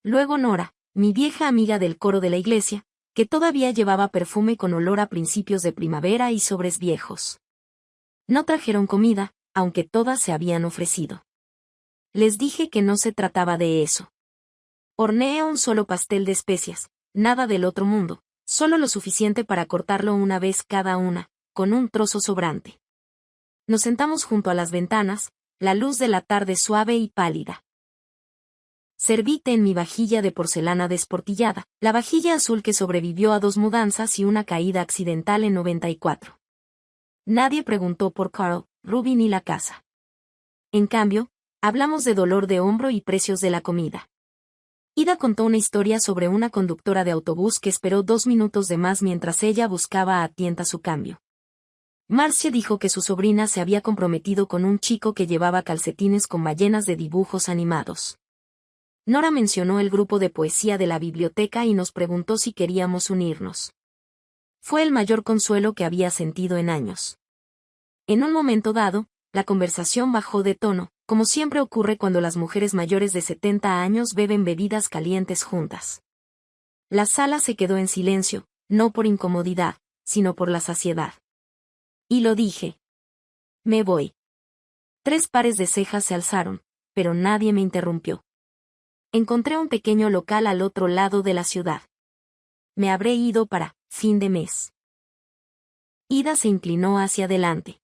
Luego Nora, mi vieja amiga del coro de la iglesia, que todavía llevaba perfume con olor a principios de primavera y sobres viejos. No trajeron comida, aunque todas se habían ofrecido. Les dije que no se trataba de eso. Horneé un solo pastel de especias, nada del otro mundo, solo lo suficiente para cortarlo una vez cada una, con un trozo sobrante. Nos sentamos junto a las ventanas, la luz de la tarde suave y pálida. Serví té en mi vajilla de porcelana desportillada, la vajilla azul que sobrevivió a 2 mudanzas y una caída accidental en 94. Nadie preguntó por Carl, Ruby ni la casa. En cambio, hablamos de dolor de hombro y precios de la comida. Ida contó una historia sobre una conductora de autobús que esperó 2 minutos de más mientras ella buscaba a tienta su cambio. Marcia dijo que su sobrina se había comprometido con un chico que llevaba calcetines con ballenas de dibujos animados. Nora mencionó el grupo de poesía de la biblioteca y nos preguntó si queríamos unirnos. Fue el mayor consuelo que había sentido en años. En un momento dado, la conversación bajó de tono, como siempre ocurre cuando las mujeres mayores de 70 años beben bebidas calientes juntas. La sala se quedó en silencio, no por incomodidad, sino por la saciedad. Y lo dije. Me voy. 3 pares de cejas se alzaron, pero nadie me interrumpió. Encontré un pequeño local al otro lado de la ciudad. Me habré ido para fin de mes. Ida se inclinó hacia adelante.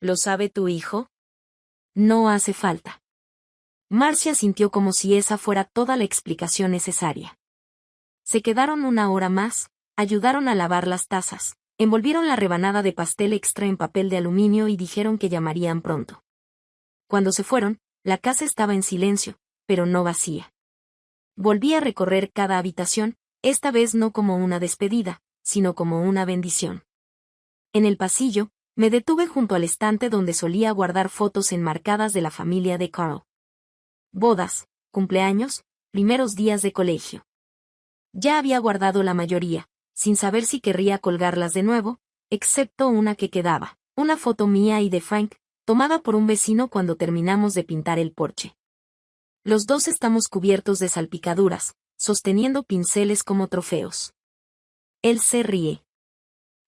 ¿Lo sabe tu hijo? No hace falta. Marcia sintió como si esa fuera toda la explicación necesaria. Se quedaron 1 hora más, ayudaron a lavar las tazas, envolvieron la rebanada de pastel extra en papel de aluminio y dijeron que llamarían pronto. Cuando se fueron, la casa estaba en silencio, pero no vacía. Volví a recorrer cada habitación, esta vez no como una despedida, sino como una bendición. En el pasillo, me detuve junto al estante donde solía guardar fotos enmarcadas de la familia de Carl. Bodas, cumpleaños, primeros días de colegio. Ya había guardado la mayoría, sin saber si querría colgarlas de nuevo, excepto una que quedaba, una foto mía y de Frank, tomada por un vecino cuando terminamos de pintar el porche. Los dos estamos cubiertos de salpicaduras, sosteniendo pinceles como trofeos. Él se ríe.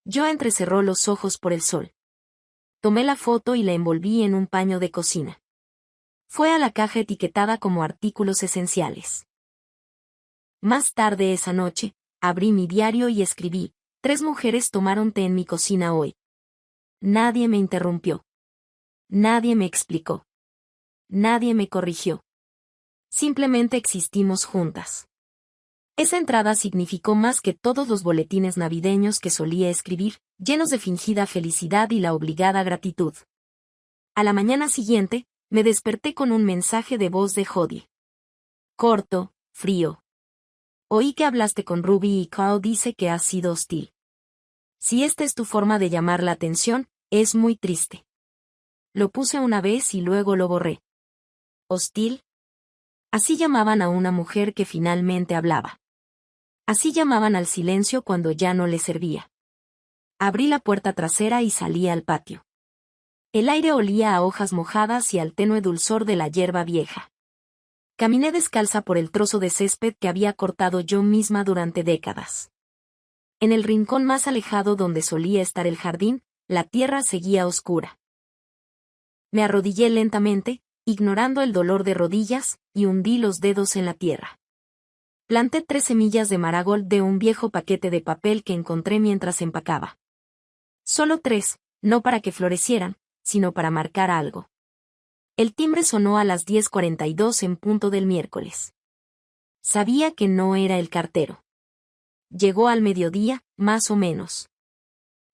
Yo entrecerró los ojos por el sol. Tomé la foto y la envolví en un paño de cocina. Fue a la caja etiquetada como artículos esenciales. Más tarde esa noche, abrí mi diario y escribí: 3 mujeres tomaron té en mi cocina hoy. Nadie me interrumpió. Nadie me explicó. Nadie me corrigió. Simplemente existimos juntas. Esa entrada significó más que todos los boletines navideños que solía escribir, llenos de fingida felicidad y la obligada gratitud. A la mañana siguiente, me desperté con un mensaje de voz de Jodie. Corto, frío. Oí que hablaste con Ruby y Carl dice que has sido hostil. Si esta es tu forma de llamar la atención, es muy triste. Lo puse una vez y luego lo borré. ¿Hostil? Así llamaban a una mujer que finalmente hablaba. Así llamaban al silencio cuando ya no le servía. Abrí la puerta trasera y salí al patio. El aire olía a hojas mojadas y al tenue dulzor de la hierba vieja. Caminé descalza por el trozo de césped que había cortado yo misma durante décadas. En el rincón más alejado donde solía estar el jardín, la tierra seguía oscura. Me arrodillé lentamente, ignorando el dolor de rodillas, y hundí los dedos en la tierra. Planté 3 semillas de marigold de un viejo paquete de papel que encontré mientras empacaba. Solo 3, no para que florecieran, sino para marcar algo. El timbre sonó a las 10:42 en punto del miércoles. Sabía que no era el cartero. Llegó al mediodía, más o menos.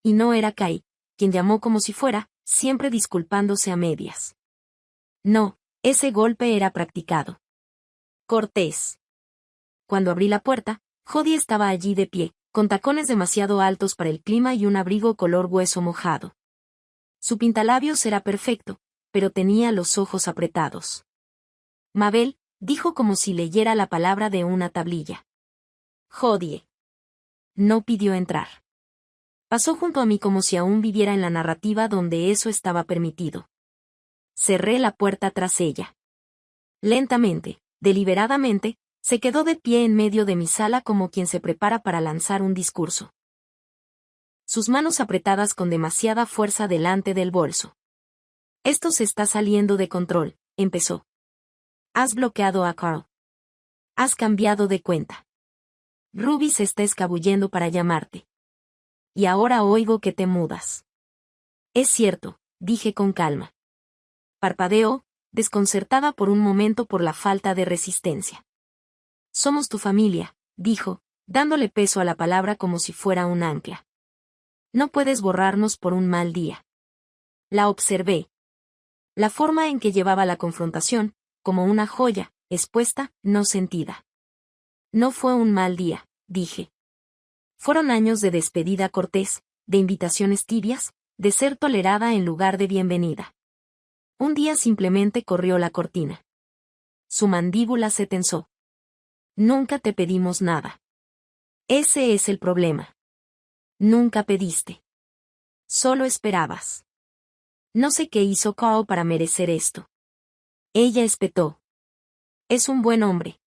Y no era Kai, quien llamó como si fuera, siempre disculpándose a medias. No, ese golpe era practicado. Cortés. Cuando abrí la puerta, Jodie estaba allí de pie, con tacones demasiado altos para el clima y un abrigo color hueso mojado. Su pintalabios era perfecto, pero tenía los ojos apretados. Mabel, dijo como si leyera la palabra de una tablilla. Jodie. No pidió entrar. Pasó junto a mí como si aún viviera en la narrativa donde eso estaba permitido. Cerré la puerta tras ella. Lentamente, deliberadamente, se quedó de pie en medio de mi sala como quien se prepara para lanzar un discurso. Sus manos apretadas con demasiada fuerza delante del bolso. Esto se está saliendo de control, empezó. Has bloqueado a Carl. Has cambiado de cuenta. Ruby se está escabullendo para llamarte. Y ahora oigo que te mudas. Es cierto, dije con calma. Parpadeó, desconcertada por un momento por la falta de resistencia. Somos tu familia, dijo, dándole peso a la palabra como si fuera un ancla. No puedes borrarnos por un mal día. La observé. La forma en que llevaba la confrontación, como una joya, expuesta, no sentida. No fue un mal día, dije. Fueron años de despedida cortés, de invitaciones tibias, de ser tolerada en lugar de bienvenida. Un día simplemente corrió la cortina. Su mandíbula se tensó. Nunca te pedimos nada. Ese es el problema. Nunca pediste. Solo esperabas. No sé qué hizo Carl para merecer esto. Ella espetó. Es un buen hombre.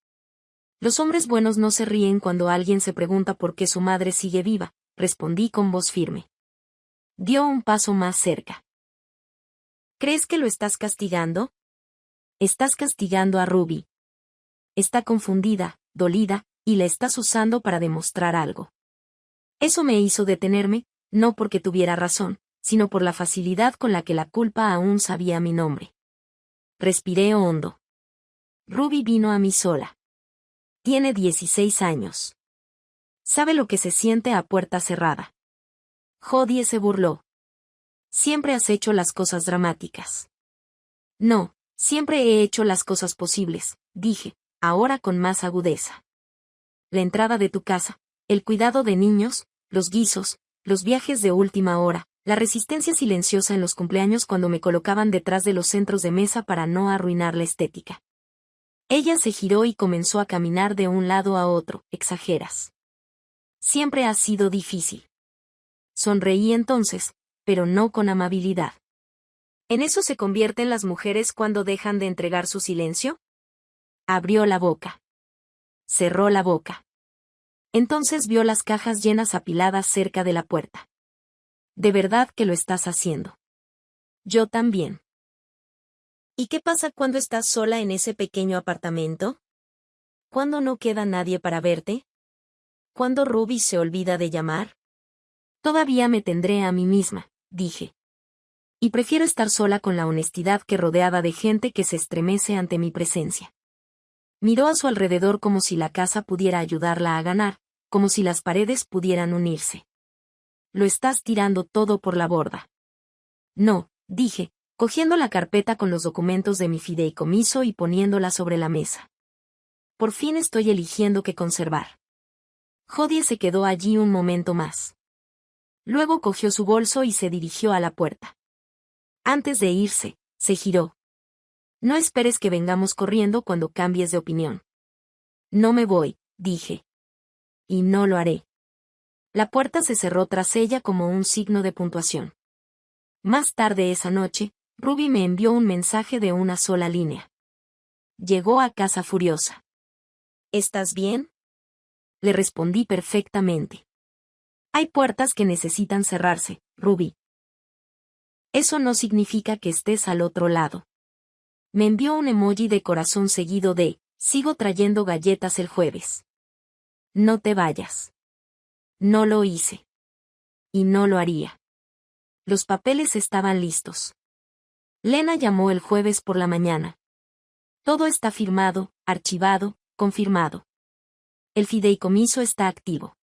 Los hombres buenos no se ríen cuando alguien se pregunta por qué su madre sigue viva, respondí con voz firme. Dio un paso más cerca. ¿Crees que lo estás castigando? Estás castigando a Ruby. Está confundida, dolida, y la estás usando para demostrar algo. Eso me hizo detenerme, no porque tuviera razón, sino por la facilidad con la que la culpa aún sabía mi nombre. Respiré hondo. Ruby vino a mí sola. Tiene 16 años. Sabe lo que se siente a puerta cerrada. Jodie se burló. Siempre has hecho las cosas dramáticas. No, siempre he hecho las cosas posibles, dije, ahora con más agudeza. La entrada de tu casa, el cuidado de niños, los guisos, los viajes de última hora, la resistencia silenciosa en los cumpleaños cuando me colocaban detrás de los centros de mesa para no arruinar la estética. Ella se giró y comenzó a caminar de un lado a otro. Exageras. Siempre ha sido difícil. Sonreí entonces, pero no con amabilidad. ¿En eso se convierten las mujeres cuando dejan de entregar su silencio? Abrió la boca. Cerró la boca. Entonces vio las cajas llenas apiladas cerca de la puerta. De verdad que lo estás haciendo. Yo también. ¿Y qué pasa cuando estás sola en ese pequeño apartamento? ¿Cuándo no queda nadie para verte? ¿Cuándo Ruby se olvida de llamar? Todavía me tendré a mí misma, dije. Y prefiero estar sola con la honestidad que rodeada de gente que se estremece ante mi presencia. Miró a su alrededor como si la casa pudiera ayudarla a ganar, como si las paredes pudieran unirse. Lo estás tirando todo por la borda. No, dije, cogiendo la carpeta con los documentos de mi fideicomiso y poniéndola sobre la mesa. Por fin estoy eligiendo qué conservar. Jodie se quedó allí un momento más. Luego cogió su bolso y se dirigió a la puerta. Antes de irse, se giró. No esperes que vengamos corriendo cuando cambies de opinión. No me voy, dije. Y no lo haré. La puerta se cerró tras ella como un signo de puntuación. Más tarde esa noche, Ruby me envió un mensaje de una sola línea. Llegó a casa furiosa. ¿Estás bien? Le respondí perfectamente. Hay puertas que necesitan cerrarse, Ruby. Eso no significa que estés al otro lado. Me envió un emoji de corazón seguido de, sigo trayendo galletas el jueves. No te vayas. No lo hice. Y no lo haría. Los papeles estaban listos. Lena llamó el jueves por la mañana. Todo está firmado, archivado, confirmado. El fideicomiso está activo.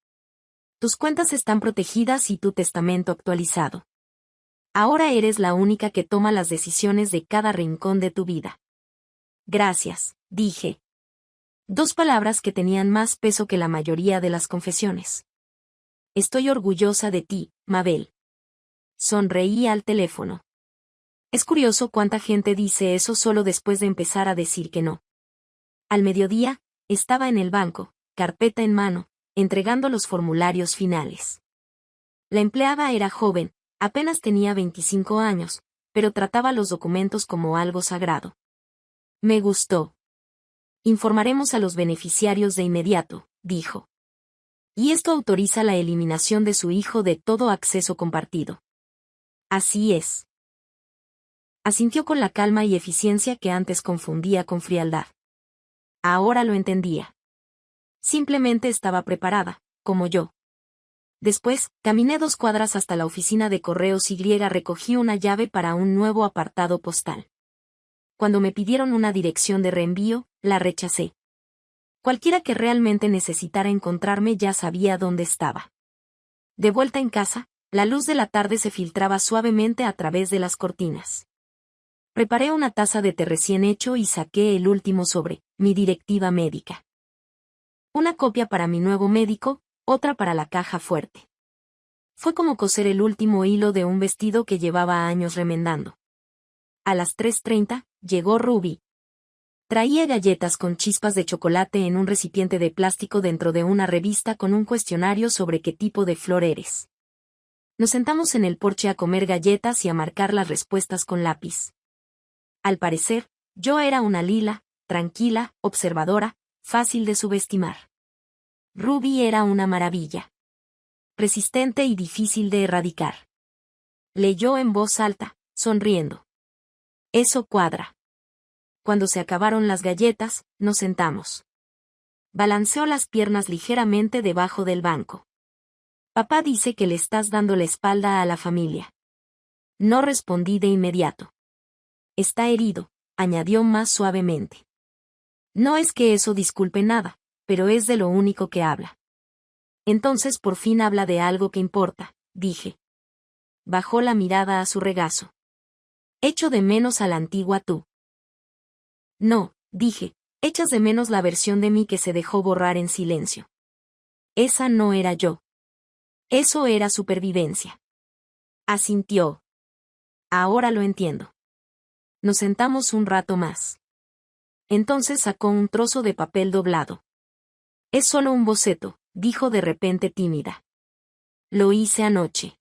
Tus cuentas están protegidas y tu testamento actualizado. Ahora eres la única que toma las decisiones de cada rincón de tu vida. Gracias, dije. 2 palabras que tenían más peso que la mayoría de las confesiones. Estoy orgullosa de ti, Mabel. Sonreí al teléfono. Es curioso cuánta gente dice eso solo después de empezar a decir que no. Al mediodía, estaba en el banco, carpeta en mano, entregando los formularios finales. La empleada era joven, apenas tenía 25 años, pero trataba los documentos como algo sagrado. Me gustó. Informaremos a los beneficiarios de inmediato, dijo. Y esto autoriza la eliminación de su hijo de todo acceso compartido. Así es. Asintió con la calma y eficiencia que antes confundía con frialdad. Ahora lo entendía. Simplemente estaba preparada, como yo. Después, caminé 2 cuadras hasta la oficina de correos y recogí una llave para un nuevo apartado postal. Cuando me pidieron una dirección de reenvío, la rechacé. Cualquiera que realmente necesitara encontrarme ya sabía dónde estaba. De vuelta en casa, la luz de la tarde se filtraba suavemente a través de las cortinas. Preparé una taza de té recién hecho y saqué el último sobre, mi directiva médica. Una copia para mi nuevo médico, otra para la caja fuerte. Fue como coser el último hilo de un vestido que llevaba años remendando. A las 3:30, llegó Ruby. Traía galletas con chispas de chocolate en un recipiente de plástico dentro de una revista con un cuestionario sobre qué tipo de flor eres. Nos sentamos en el porche a comer galletas y a marcar las respuestas con lápiz. Al parecer, yo era una lila, tranquila, observadora, fácil de subestimar. Ruby era una maravilla. Resistente y difícil de erradicar. Leyó en voz alta, sonriendo. Eso cuadra. Cuando se acabaron las galletas, nos sentamos. Balanceó las piernas ligeramente debajo del banco. Papá dice que le estás dando la espalda a la familia. No respondí de inmediato. Está herido, añadió más suavemente. No es que eso disculpe nada, pero es de lo único que habla. Entonces por fin habla de algo que importa, dije. Bajó la mirada a su regazo. Echo de menos a la antigua tú. No, dije, echas de menos la versión de mí que se dejó borrar en silencio. Esa no era yo. Eso era supervivencia. Asintió. Ahora lo entiendo. Nos sentamos un rato más. Entonces sacó un trozo de papel doblado. Es solo un boceto, dijo de repente tímida. Lo hice anoche.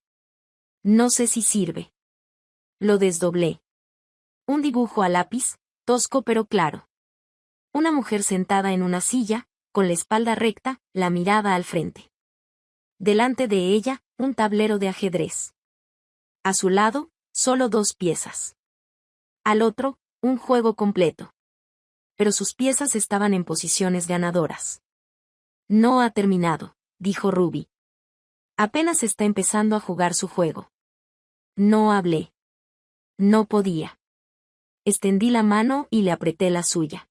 No sé si sirve. Lo desdoblé. Un dibujo a lápiz, tosco pero claro. Una mujer sentada en una silla, con la espalda recta, la mirada al frente. Delante de ella, un tablero de ajedrez. A su lado, solo 2 piezas. Al otro, un juego completo. Pero sus piezas estaban en posiciones ganadoras. No ha terminado, dijo Ruby. Apenas está empezando a jugar su juego. No hablé. No podía. Extendí la mano y le apreté la suya.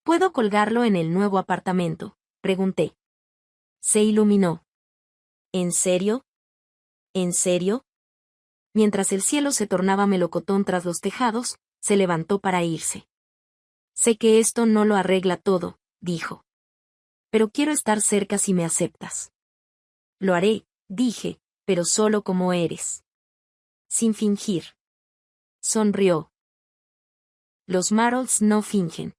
¿Puedo colgarlo en el nuevo apartamento?, pregunté. Se iluminó. ¿En serio? ¿En serio? Mientras el cielo se tornaba melocotón tras los tejados, se levantó para irse. Sé que esto no lo arregla todo, dijo. Pero quiero estar cerca si me aceptas. Lo haré, dije, pero solo como eres. Sin fingir. Sonrió. Los Marolds no fingen.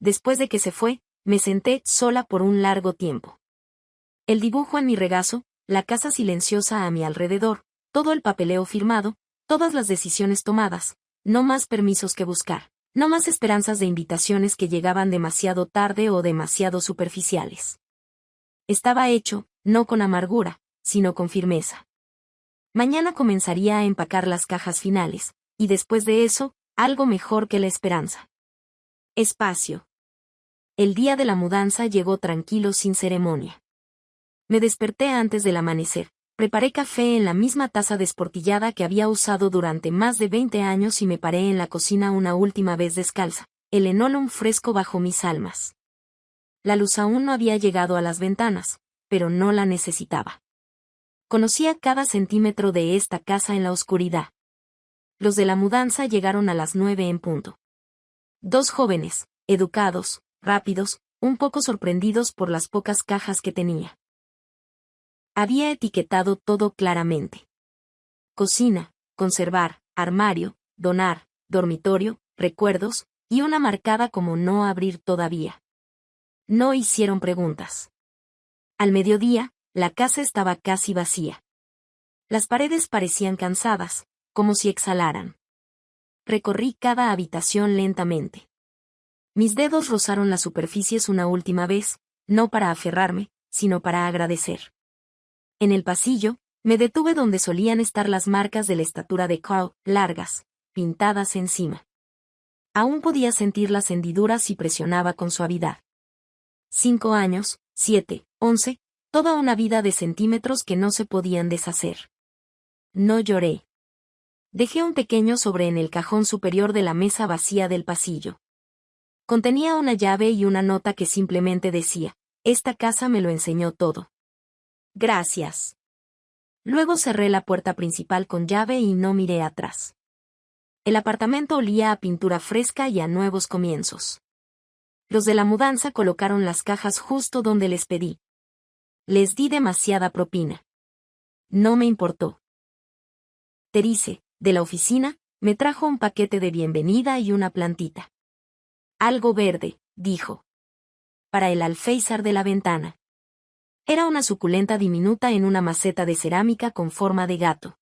Después de que se fue, me senté sola por un largo tiempo. El dibujo en mi regazo, la casa silenciosa a mi alrededor, todo el papeleo firmado, todas las decisiones tomadas, no más permisos que buscar, no más esperanzas de invitaciones que llegaban demasiado tarde o demasiado superficiales. Estaba hecho, no con amargura, sino con firmeza. Mañana comenzaría a empacar las cajas finales, y después de eso, algo mejor que la esperanza. Espacio. El día de la mudanza llegó tranquilo sin ceremonia. Me desperté antes del amanecer, preparé café en la misma taza desportillada que había usado durante más de 20 años y me paré en la cocina una última vez descalza, el enólon fresco bajo mis almas. La luz aún no había llegado a las ventanas, pero no la necesitaba. Conocía cada centímetro de esta casa en la oscuridad. Los de la mudanza llegaron a las 9 en punto. 2 jóvenes, educados, rápidos, un poco sorprendidos por las pocas cajas que tenía. Había etiquetado todo claramente. Cocina, conservar, armario, donar, dormitorio, recuerdos, y una marcada como no abrir todavía. No hicieron preguntas. Al mediodía, la casa estaba casi vacía. Las paredes parecían cansadas, como si exhalaran. Recorrí cada habitación lentamente. Mis dedos rozaron las superficies una última vez, no para aferrarme, sino para agradecer. En el pasillo, me detuve donde solían estar las marcas de la estatura de Carl, largas, pintadas encima. Aún podía sentir las hendiduras y presionaba con suavidad. 5 años, 7, 11, toda una vida de centímetros que no se podían deshacer. No lloré. Dejé un pequeño sobre en el cajón superior de la mesa vacía del pasillo. Contenía una llave y una nota que simplemente decía: esta casa me lo enseñó todo. Gracias. Luego cerré la puerta principal con llave y no miré atrás. El apartamento olía a pintura fresca y a nuevos comienzos. Los de la mudanza colocaron las cajas justo donde les pedí. Les di demasiada propina. No me importó. Terice, de la oficina, me trajo un paquete de bienvenida y una plantita. Algo verde, dijo. Para el alféizar de la ventana. Era una suculenta diminuta en una maceta de cerámica con forma de gato.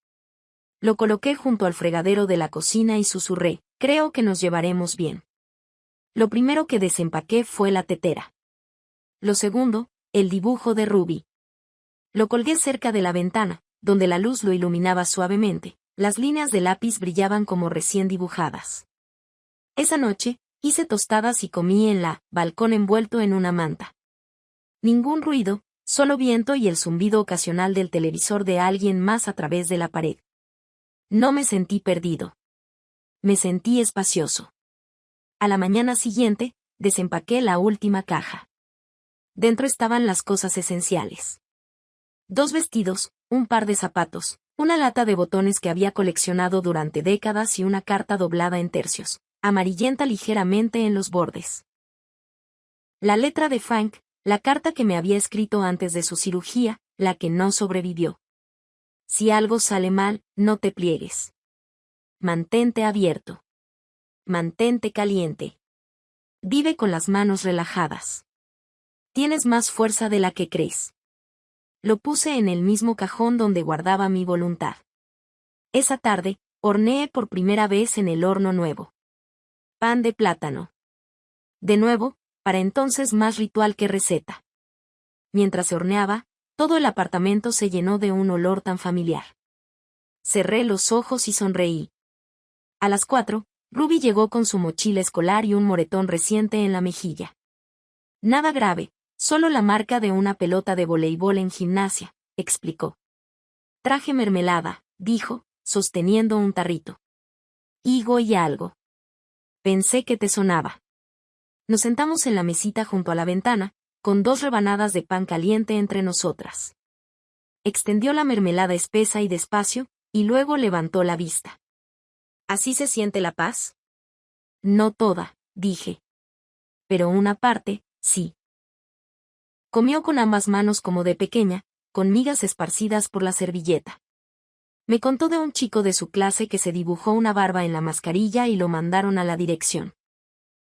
Lo coloqué junto al fregadero de la cocina y susurré: creo que nos llevaremos bien. Lo primero que desempaqué fue la tetera. Lo segundo, el dibujo de Ruby. Lo colgué cerca de la ventana, donde la luz lo iluminaba suavemente. Las líneas de lápiz brillaban como recién dibujadas. Esa noche, hice tostadas y comí en la balcón envuelto en una manta. Ningún ruido, solo viento y el zumbido ocasional del televisor de alguien más a través de la pared. No me sentí perdido. Me sentí espacioso. A la mañana siguiente, desempaqué la última caja. Dentro estaban las cosas esenciales. 2 vestidos, un par de zapatos, una lata de botones que había coleccionado durante décadas y una carta doblada en tercios, amarillenta ligeramente en los bordes. La letra de Frank, la carta que me había escrito antes de su cirugía, la que no sobrevivió. Si algo sale mal, no te pliegues. Mantente abierto. Mantente caliente. Vive con las manos relajadas. Tienes más fuerza de la que crees. Lo puse en el mismo cajón donde guardaba mi voluntad. Esa tarde, horneé por primera vez en el horno nuevo. Pan de plátano. De nuevo, para entonces más ritual que receta. Mientras se horneaba, todo el apartamento se llenó de un olor tan familiar. Cerré los ojos y sonreí. A las 4, Ruby llegó con su mochila escolar y un moretón reciente en la mejilla. Nada grave, solo la marca de una pelota de voleibol en gimnasia, explicó. Traje mermelada, dijo, sosteniendo un tarrito. Higo y algo. Pensé que te sonaba. Nos sentamos en la mesita junto a la ventana, con 2 rebanadas de pan caliente entre nosotras. Extendió la mermelada espesa y despacio, y luego levantó la vista. ¿Así se siente la paz? No toda, dije. Pero una parte, sí. Comió con ambas manos como de pequeña, con migas esparcidas por la servilleta. Me contó de un chico de su clase que se dibujó una barba en la mascarilla y lo mandaron a la dirección.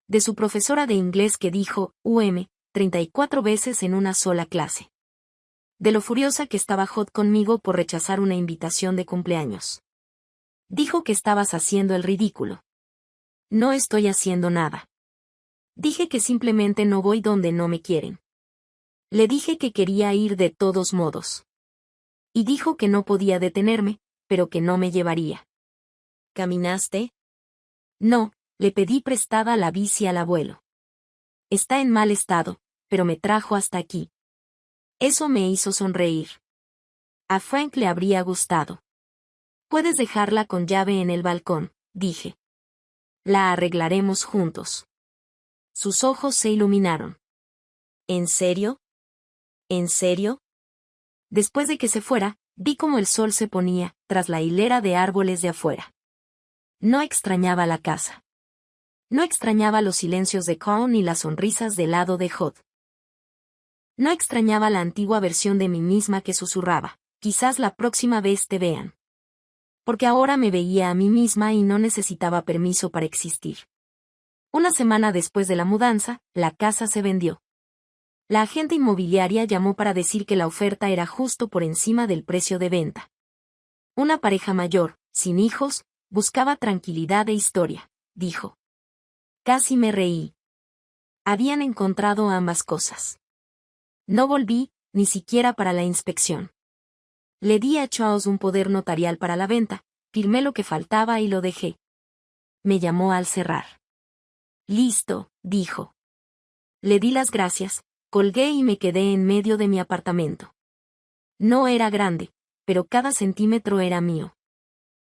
De su profesora de inglés que dijo UM 34 veces en una sola clase. De lo furiosa que estaba Hot conmigo por rechazar una invitación de cumpleaños. Dijo que estabas haciendo el ridículo. No estoy haciendo nada. Dije que simplemente no voy donde no me quieren. Le dije que quería ir de todos modos. Y dijo que no podía detenerme, pero que no me llevaría. ¿Caminaste? No, le pedí prestada la bici al abuelo. Está en mal estado, pero me trajo hasta aquí. Eso me hizo sonreír. A Frank le habría gustado. Puedes dejarla con llave en el balcón, dije. La arreglaremos juntos. Sus ojos se iluminaron. ¿En serio? ¿En serio? Después de que se fuera, vi cómo el sol se ponía, tras la hilera de árboles de afuera. No extrañaba la casa. No extrañaba los silencios de Con ni las sonrisas del lado de Hod. No extrañaba la antigua versión de mí misma que susurraba, quizás la próxima vez te vean. Porque ahora me veía a mí misma y no necesitaba permiso para existir. Una semana después de la mudanza, la casa se vendió. La agente inmobiliaria llamó para decir que la oferta era justo por encima del precio de venta. Una pareja mayor, sin hijos, buscaba tranquilidad e historia, dijo. Casi me reí. Habían encontrado ambas cosas. No volví, ni siquiera para la inspección. Le di a Charles un poder notarial para la venta, firmé lo que faltaba y lo dejé. me llamó al cerrar. Listo, dijo. Le di las gracias, colgué y me quedé en medio de mi apartamento. No era grande, pero cada centímetro era mío.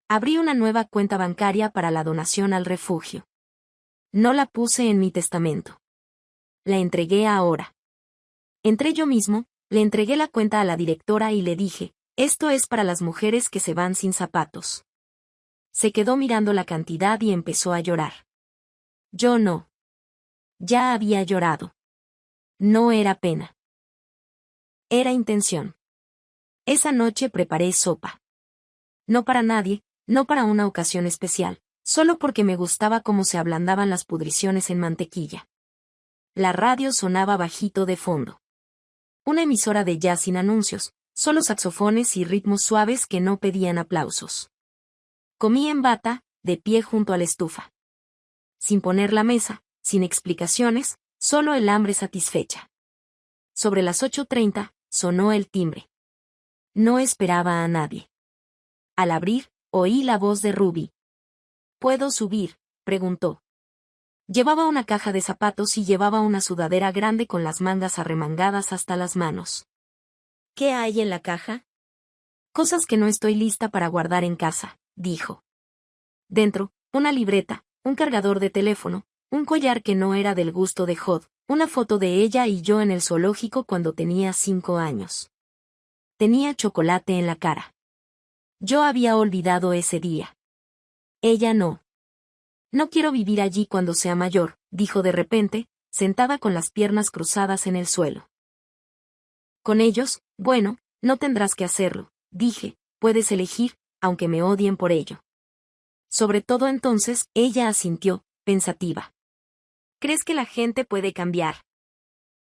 Abrí una nueva cuenta bancaria para la donación al refugio. No la puse en mi testamento. La entregué ahora. Entré yo mismo, le entregué la cuenta a la directora y le dije, esto es para las mujeres que se van sin zapatos. Se quedó mirando la cantidad y empezó a llorar. Yo no. Ya había llorado. No era pena. Era intención. Esa noche preparé sopa. No para nadie, no para una ocasión especial, solo porque me gustaba cómo se ablandaban las pudriciones en mantequilla. La radio sonaba bajito de fondo. Una emisora de jazz sin anuncios, solo saxofones y ritmos suaves que no pedían aplausos. Comí en bata, de pie junto a la estufa. Sin poner la mesa, sin explicaciones, solo el hambre satisfecha. Sobre las 8:30, sonó el timbre. No esperaba a nadie. Al abrir, oí la voz de Ruby. ¿Puedo subir?, preguntó. Llevaba una caja de zapatos y llevaba una sudadera grande con las mangas arremangadas hasta las manos. ¿Qué hay en la caja? Cosas que no estoy lista para guardar en casa, dijo. Dentro, una libreta, un cargador de teléfono, un collar que no era del gusto de Hod, una foto de ella y yo en el zoológico cuando tenía 5 años. Tenía chocolate en la cara. Yo había olvidado ese día. Ella no. No quiero vivir allí cuando sea mayor, dijo de repente, sentada con las piernas cruzadas en el suelo. Con ellos, bueno, no tendrás que hacerlo, dije, puedes elegir, aunque me odien por ello. Sobre todo entonces, ella asintió, pensativa. ¿Crees que la gente puede cambiar?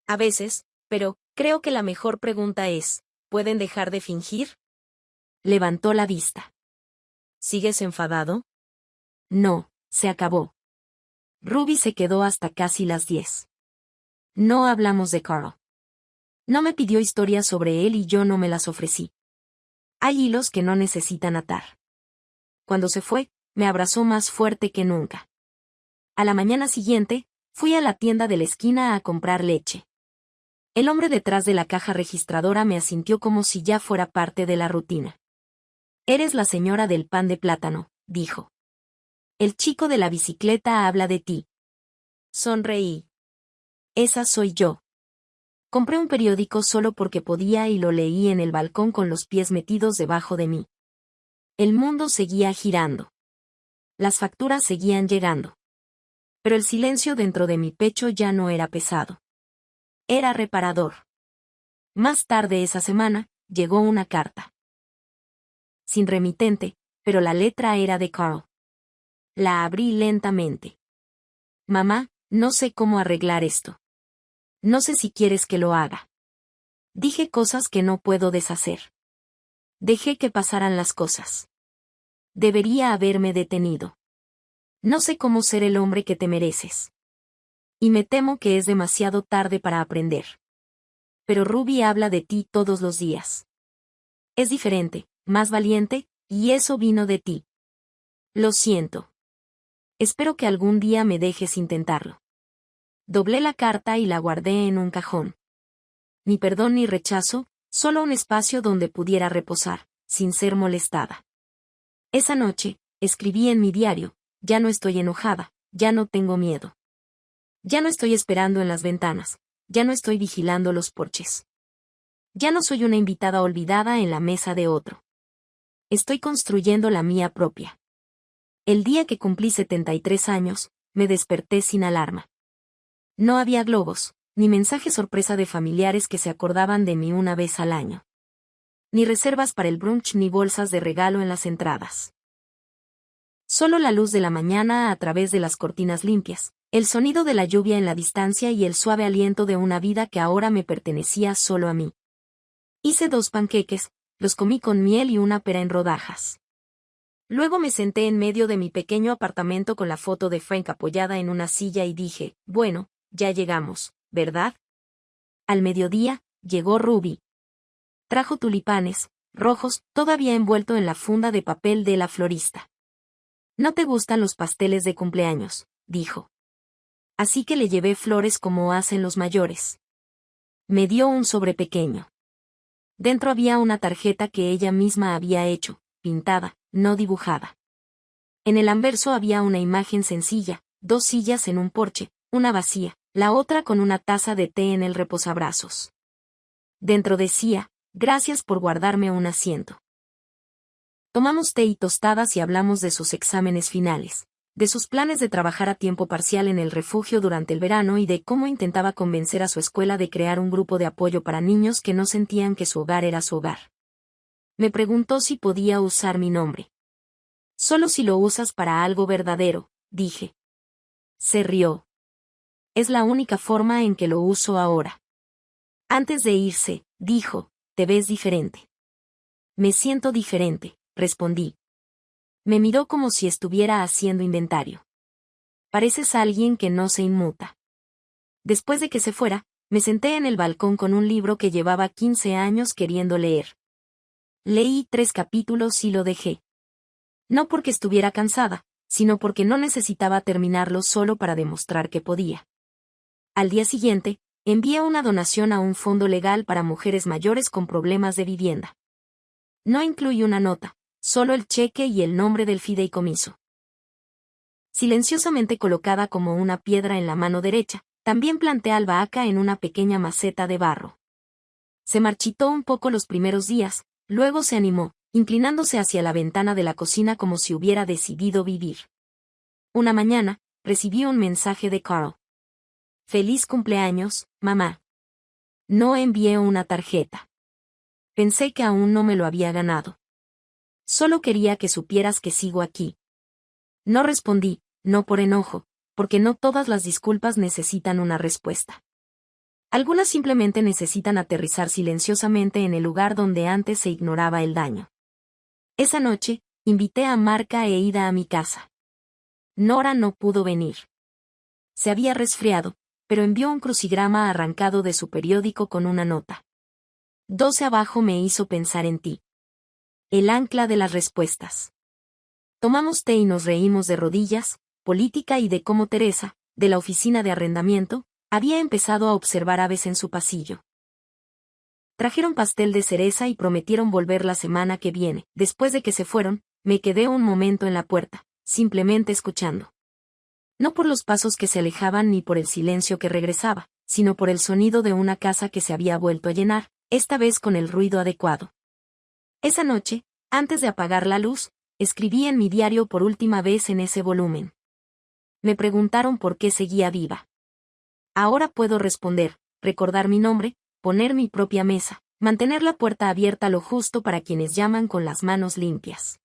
A veces, pero creo que la mejor pregunta es, ¿pueden dejar de fingir? Levantó la vista. ¿Sigues enfadado? No, se acabó. Ruby se quedó hasta casi las 10. No hablamos de Carl. No me pidió historias sobre él y yo no me las ofrecí. Hay hilos que no necesitan atar. Cuando se fue, me abrazó más fuerte que nunca. A la mañana siguiente, fui a la tienda de la esquina a comprar leche. El hombre detrás de la caja registradora me asintió como si ya fuera parte de la rutina. Eres la señora del pan de plátano, dijo. El chico de la bicicleta habla de ti. Sonreí. Esa soy yo. Compré un periódico solo porque podía y lo leí en el balcón con los pies metidos debajo de mí. El mundo seguía girando. Las facturas seguían llegando. Pero el silencio dentro de mi pecho ya no era pesado. Era reparador. Más tarde esa semana, llegó una carta. Sin remitente, pero la letra era de Carl. La abrí lentamente. Mamá, no sé cómo arreglar esto. No sé si quieres que lo haga. Dije cosas que no puedo deshacer. Dejé que pasaran las cosas. Debería haberme detenido. No sé cómo ser el hombre que te mereces. Y me temo que es demasiado tarde para aprender. Pero Ruby habla de ti todos los días. Es diferente, más valiente, y eso vino de ti. Lo siento. Espero que algún día me dejes intentarlo. Doblé la carta y la guardé en un cajón. Ni perdón ni rechazo, solo un espacio donde pudiera reposar, sin ser molestada. Esa noche, escribí en mi diario, ya no estoy enojada, ya no tengo miedo. Ya no estoy esperando en las ventanas, ya no estoy vigilando los porches. Ya no soy una invitada olvidada en la mesa de otro. Estoy construyendo la mía propia. El día que cumplí 73 años, me desperté sin alarma. No había globos, ni mensaje sorpresa de familiares que se acordaban de mí una vez al año. Ni reservas para el brunch ni bolsas de regalo en las entradas. Solo la luz de la mañana a través de las cortinas limpias, el sonido de la lluvia en la distancia y el suave aliento de una vida que ahora me pertenecía solo a mí. Hice 2 panqueques, los comí con miel y una pera en rodajas. Luego me senté en medio de mi pequeño apartamento con la foto de Frank apoyada en una silla y dije, bueno, ya llegamos, ¿verdad? Al mediodía, llegó Ruby. Trajo tulipanes, rojos, todavía envuelto en la funda de papel de la florista. No te gustan los pasteles de cumpleaños, dijo. Así que le llevé flores como hacen los mayores. Me dio un sobre pequeño. Dentro había una tarjeta que ella misma había hecho, pintada, no dibujada. En el anverso había una imagen sencilla, 2 sillas en un porche, una vacía, la otra con una taza de té en el reposabrazos. Dentro decía, gracias por guardarme un asiento. Tomamos té y tostadas y hablamos de sus exámenes finales, de sus planes de trabajar a tiempo parcial en el refugio durante el verano y de cómo intentaba convencer a su escuela de crear un grupo de apoyo para niños que no sentían que su hogar era su hogar. Me preguntó si podía usar mi nombre. Solo si lo usas para algo verdadero, dije. Se rió. Es la única forma en que lo uso ahora. Antes de irse, dijo, te ves diferente. Me siento diferente, respondí. Me miró como si estuviera haciendo inventario. Pareces alguien que no se inmuta. Después de que se fuera, me senté en el balcón con un libro que llevaba 15 años queriendo leer. Leí 3 capítulos y lo dejé. No porque estuviera cansada, sino porque no necesitaba terminarlo solo para demostrar que podía. Al día siguiente, envié una donación a un fondo legal para mujeres mayores con problemas de vivienda. No incluí una nota, solo el cheque y el nombre del fideicomiso. Silenciosamente colocada como una piedra en la mano derecha, también planté albahaca en una pequeña maceta de barro. Se marchitó un poco los primeros días, luego se animó, inclinándose hacia la ventana de la cocina como si hubiera decidido vivir. Una mañana, recibí un mensaje de Carl. Feliz cumpleaños, mamá. No envié una tarjeta. Pensé que aún no me lo había ganado. Solo quería que supieras que sigo aquí. No respondí, no por enojo, porque no todas las disculpas necesitan una respuesta. Algunas simplemente necesitan aterrizar silenciosamente en el lugar donde antes se ignoraba el daño. Esa noche, invité a Marca e Ida a mi casa. Nora no pudo venir. Se había resfriado, pero envió un crucigrama arrancado de su periódico con una nota. 12 abajo me hizo pensar en ti. El ancla de las respuestas. Tomamos té y nos reímos de rodillas, política y de cómo Teresa, de la oficina de arrendamiento, había empezado a observar aves en su pasillo. Trajeron pastel de cereza y prometieron volver la semana que viene. Después de que se fueron, me quedé un momento en la puerta, simplemente escuchando. No por los pasos que se alejaban ni por el silencio que regresaba, sino por el sonido de una casa que se había vuelto a llenar, esta vez con el ruido adecuado. Esa noche, antes de apagar la luz, escribí en mi diario por última vez en ese volumen. Me preguntaron por qué seguía viva. Ahora puedo responder, recordar mi nombre, poner mi propia mesa, mantener la puerta abierta lo justo para quienes llaman con las manos limpias.